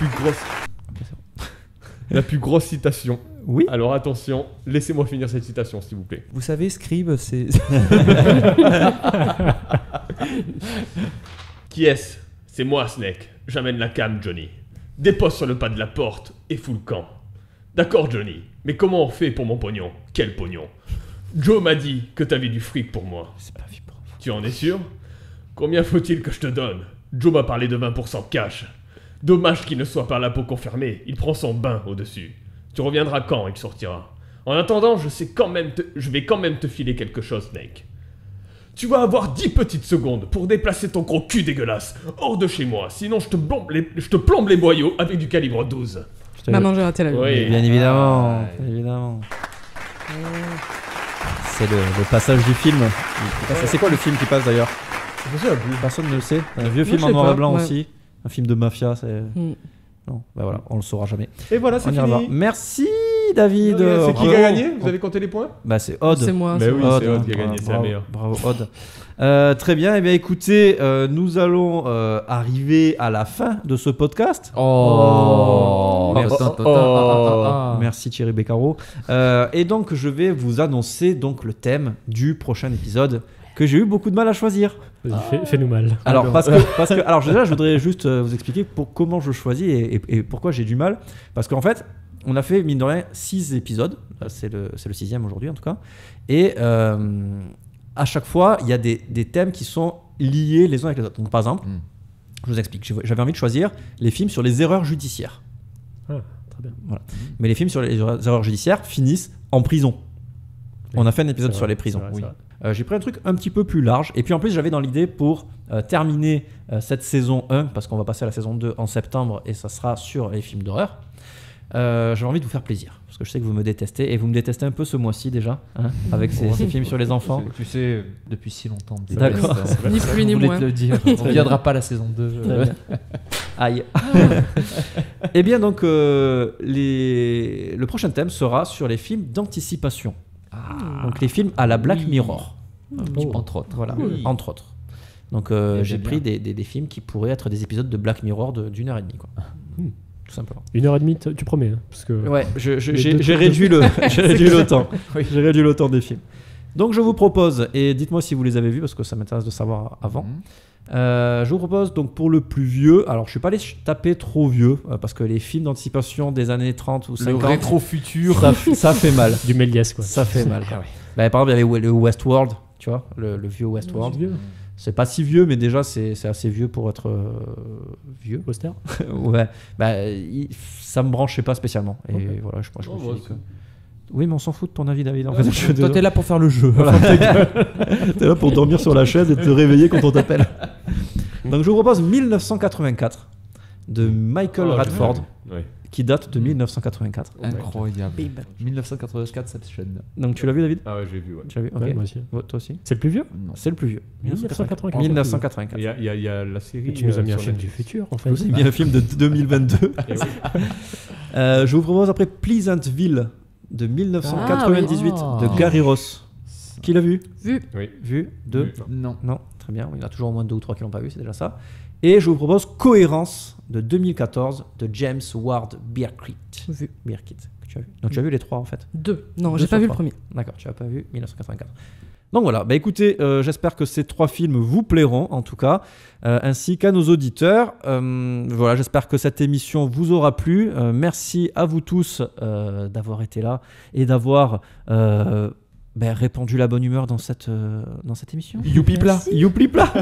Speaker 10: plus grosse citation.
Speaker 1: Oui.
Speaker 10: Alors attention, laissez-moi finir cette citation, s'il vous plaît.
Speaker 7: Vous savez, Scribe, c'est.
Speaker 10: Qui est-ce? C'est moi, Snake. J'amène la cam, Johnny. Dépose sur le pas de la porte et fous le camp. D'accord, Johnny, mais comment on fait pour mon pognon? Quel pognon? Joe m'a dit que t'avais du fric pour moi.
Speaker 1: C'est pas vibrant.
Speaker 10: Tu en es sûr? Combien faut-il que je te donne? Joe m'a parlé de 20% cash. Dommage qu'il ne soit pas là pour confirmer. Il prend son bain au-dessus. Tu reviendras quand il sortira? En attendant, je vais quand même te filer quelque chose, Snake. Tu vas avoir 10 petites secondes pour déplacer ton gros cul dégueulasse hors de chez moi, sinon je te plombe les boyaux avec du calibre 12.
Speaker 2: Maman, j'ai raté la vie.
Speaker 10: Oui.
Speaker 1: Bien évidemment. Bien évidemment. C'est le passage du film. C'est quoi le film qui passe d'ailleurs? Personne ne le sait. Un vieux film
Speaker 2: je
Speaker 1: en
Speaker 2: sais
Speaker 1: noir
Speaker 2: pas,
Speaker 1: et blanc
Speaker 2: ouais.
Speaker 1: aussi. Un film de mafia, c'est.
Speaker 2: Mm.
Speaker 1: Non, bah voilà, on le saura jamais.
Speaker 10: Et voilà, c'est
Speaker 1: On ira
Speaker 10: fini.
Speaker 1: voir. Merci David.
Speaker 10: C'est qui qui a gagné? Vous avez compté les points?
Speaker 1: Bah c'est Odd.
Speaker 2: C'est moi.
Speaker 10: Mais
Speaker 2: c'est
Speaker 10: oui,
Speaker 2: moi.
Speaker 10: c'est Odd qui a gagné, c'est la
Speaker 1: Bravo,
Speaker 10: meilleure.
Speaker 1: bravo Odd. Très bien, et bien écoutez, nous allons arriver à la fin de ce podcast.
Speaker 7: Oh,
Speaker 1: Merci.
Speaker 7: oh.
Speaker 1: Merci Thierry Beccaro. Et donc je vais vous annoncer donc le thème du prochain épisode que j'ai eu beaucoup de mal à choisir.
Speaker 3: Vas-y, fais-nous mal.
Speaker 1: Alors parce que alors déjà je voudrais juste vous expliquer comment je choisis et pourquoi j'ai du mal. Parce qu'en fait on a fait mine de rien 6 épisodes. C'est le 6e aujourd'hui en tout cas. Et à chaque fois il y a des thèmes qui sont liés les uns avec les autres. Donc par exemple, je vous explique. J'avais envie de choisir les films sur les erreurs judiciaires.
Speaker 3: Ah, très bien.
Speaker 1: Voilà. Mais les films sur les erreurs judiciaires finissent en prison. On a fait un épisode
Speaker 3: C'est
Speaker 1: sur
Speaker 3: vrai,
Speaker 1: les prisons.
Speaker 3: c'est vrai,
Speaker 1: Oui.
Speaker 3: c'est vrai.
Speaker 1: J'ai pris un truc un petit peu plus large. Et puis en plus, j'avais dans l'idée pour terminer cette saison 1, parce qu'on va passer à la saison 2 en septembre, et ça sera sur les films d'horreur. J'avais envie de vous faire plaisir, parce que je sais que vous me détestez, et vous me détestez un peu ce mois-ci déjà, hein, avec ces films sur les enfants.
Speaker 7: Tu sais, depuis si longtemps.
Speaker 1: D'accord.
Speaker 2: Ni plus ni
Speaker 7: Je voulais
Speaker 2: moins.
Speaker 7: te le dire. On ne viendra pas à la saison 2.
Speaker 1: Aïe. Et bien donc, le prochain thème sera sur les films d'anticipation. Donc les films à la Black Mirror.
Speaker 7: Entre autres.
Speaker 1: Voilà,
Speaker 7: Oui.
Speaker 1: entre autres. Donc j'ai pris des films qui pourraient être des épisodes de Black Mirror d'une heure et demie, quoi. Tout simplement.
Speaker 3: 1h30, tu promets, hein, parce que.
Speaker 1: Ouais, j'ai réduit le temps. Oui, j'ai réduit le temps des films. Donc je vous propose, et dites-moi si vous les avez vus, parce que ça m'intéresse de savoir avant. Je vous propose donc pour le plus vieux, alors je suis pas allé taper trop vieux, parce que les films d'anticipation des années 30 ou 50,
Speaker 7: Le rétro futur,
Speaker 1: ça fait mal.
Speaker 3: Du Méliès, quoi.
Speaker 1: Ça fait mal. Bah, par exemple, il y avait le Westworld, tu vois, le vieux Westworld. C'est pas si vieux, mais déjà c'est assez vieux pour être vieux.
Speaker 3: Austère.
Speaker 1: Ouais, ça me branchait pas spécialement. Et voilà, je me suis dit que... Oui, mais on s'en fout de ton avis, David. En fait,
Speaker 7: toi, t'es là pour faire le jeu.
Speaker 1: Voilà. T'es là pour dormir sur la chaise et te réveiller quand on t'appelle. Donc je vous propose 1984 de Michael Radford, qui date de 1984.
Speaker 7: Incroyable. 1984, cette chaîne.
Speaker 1: Donc tu l'as vu, David?
Speaker 10: Ah ouais, j'ai vu. Ouais.
Speaker 1: Tu l'as vu?
Speaker 3: Ouais, moi aussi.
Speaker 1: Toi aussi?
Speaker 3: C'est le plus vieux?
Speaker 1: Non. C'est le plus vieux.
Speaker 3: 1984.
Speaker 1: 1984.
Speaker 10: Il y a la série.
Speaker 3: Et tu nous as mis un film du futur, en fait.
Speaker 1: Je vous ai mis un film de 2022. Je vous propose après Pleasantville de 1998 de Gary Ross. Qui l'a vu?
Speaker 2: Vu.
Speaker 10: Oui.
Speaker 1: Vu? Deux?
Speaker 7: Non.
Speaker 1: Non, très bien. Il y en a toujours au moins 2 ou 3 qui l'ont pas vu, c'est déjà ça. Et je vous propose Cohérence de 2014 de James Ward Bierkitt.
Speaker 2: Vu.
Speaker 1: Bierkitt, que tu as vu. Donc tu as vu les 3 en fait?
Speaker 2: 2. Non, j'ai pas vu le premier.
Speaker 1: D'accord, tu n'as pas vu 1984. Donc voilà, écoutez, j'espère que ces 3 films vous plairont en tout cas, ainsi qu'à nos auditeurs. Voilà, j'espère que cette émission vous aura plu. Merci à vous tous d'avoir été là et d'avoir répandu la bonne humeur dans cette émission.
Speaker 7: Youpli-pla.
Speaker 1: Youpli-pla.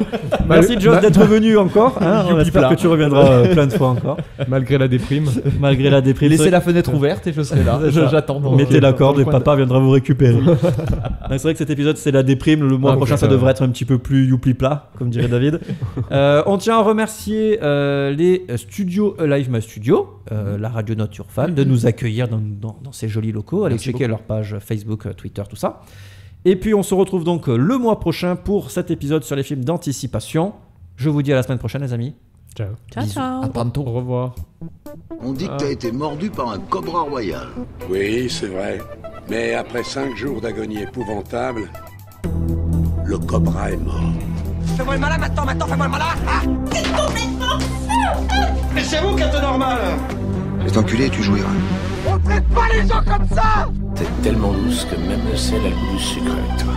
Speaker 1: Merci Joss d'être venu encore. On espère que tu reviendras plein de fois encore.
Speaker 10: Malgré la déprime.
Speaker 1: Malgré la déprime.
Speaker 7: Laissez la fenêtre ouverte et je serai là. J'attends.
Speaker 1: Mettez la corde et papa viendra vous récupérer. C'est vrai que cet épisode c'est la déprime. Le mois prochain ça devrait être un petit peu plus youpli-pla, comme dirait David. On tient à remercier les studios Live My Studio, la radio Note Your Fan, de nous accueillir dans ces jolis locaux. Allez checker leur page Facebook, Twitter, tout ça. Et puis on se retrouve donc le mois prochain pour cet épisode sur les films d'anticipation. Je vous dis à la semaine prochaine les amis.
Speaker 3: Ciao.
Speaker 2: Ciao, ciao.
Speaker 7: À tantôt.
Speaker 10: Au revoir.
Speaker 4: On dit que t'as été mordu par un cobra royal.
Speaker 5: Oui, c'est vrai. Mais après 5 jours d'agonie épouvantable, le cobra est mort.
Speaker 6: Fais-moi le malin maintenant, fais-moi le malin. Ah, t'es complètement fou. Mais c'est vous qui êtes normal.
Speaker 4: Cet enculé, tu jouiras.
Speaker 6: On traite pas les gens comme ça.
Speaker 17: T'es tellement douce que même le sel a le goût sucré, toi.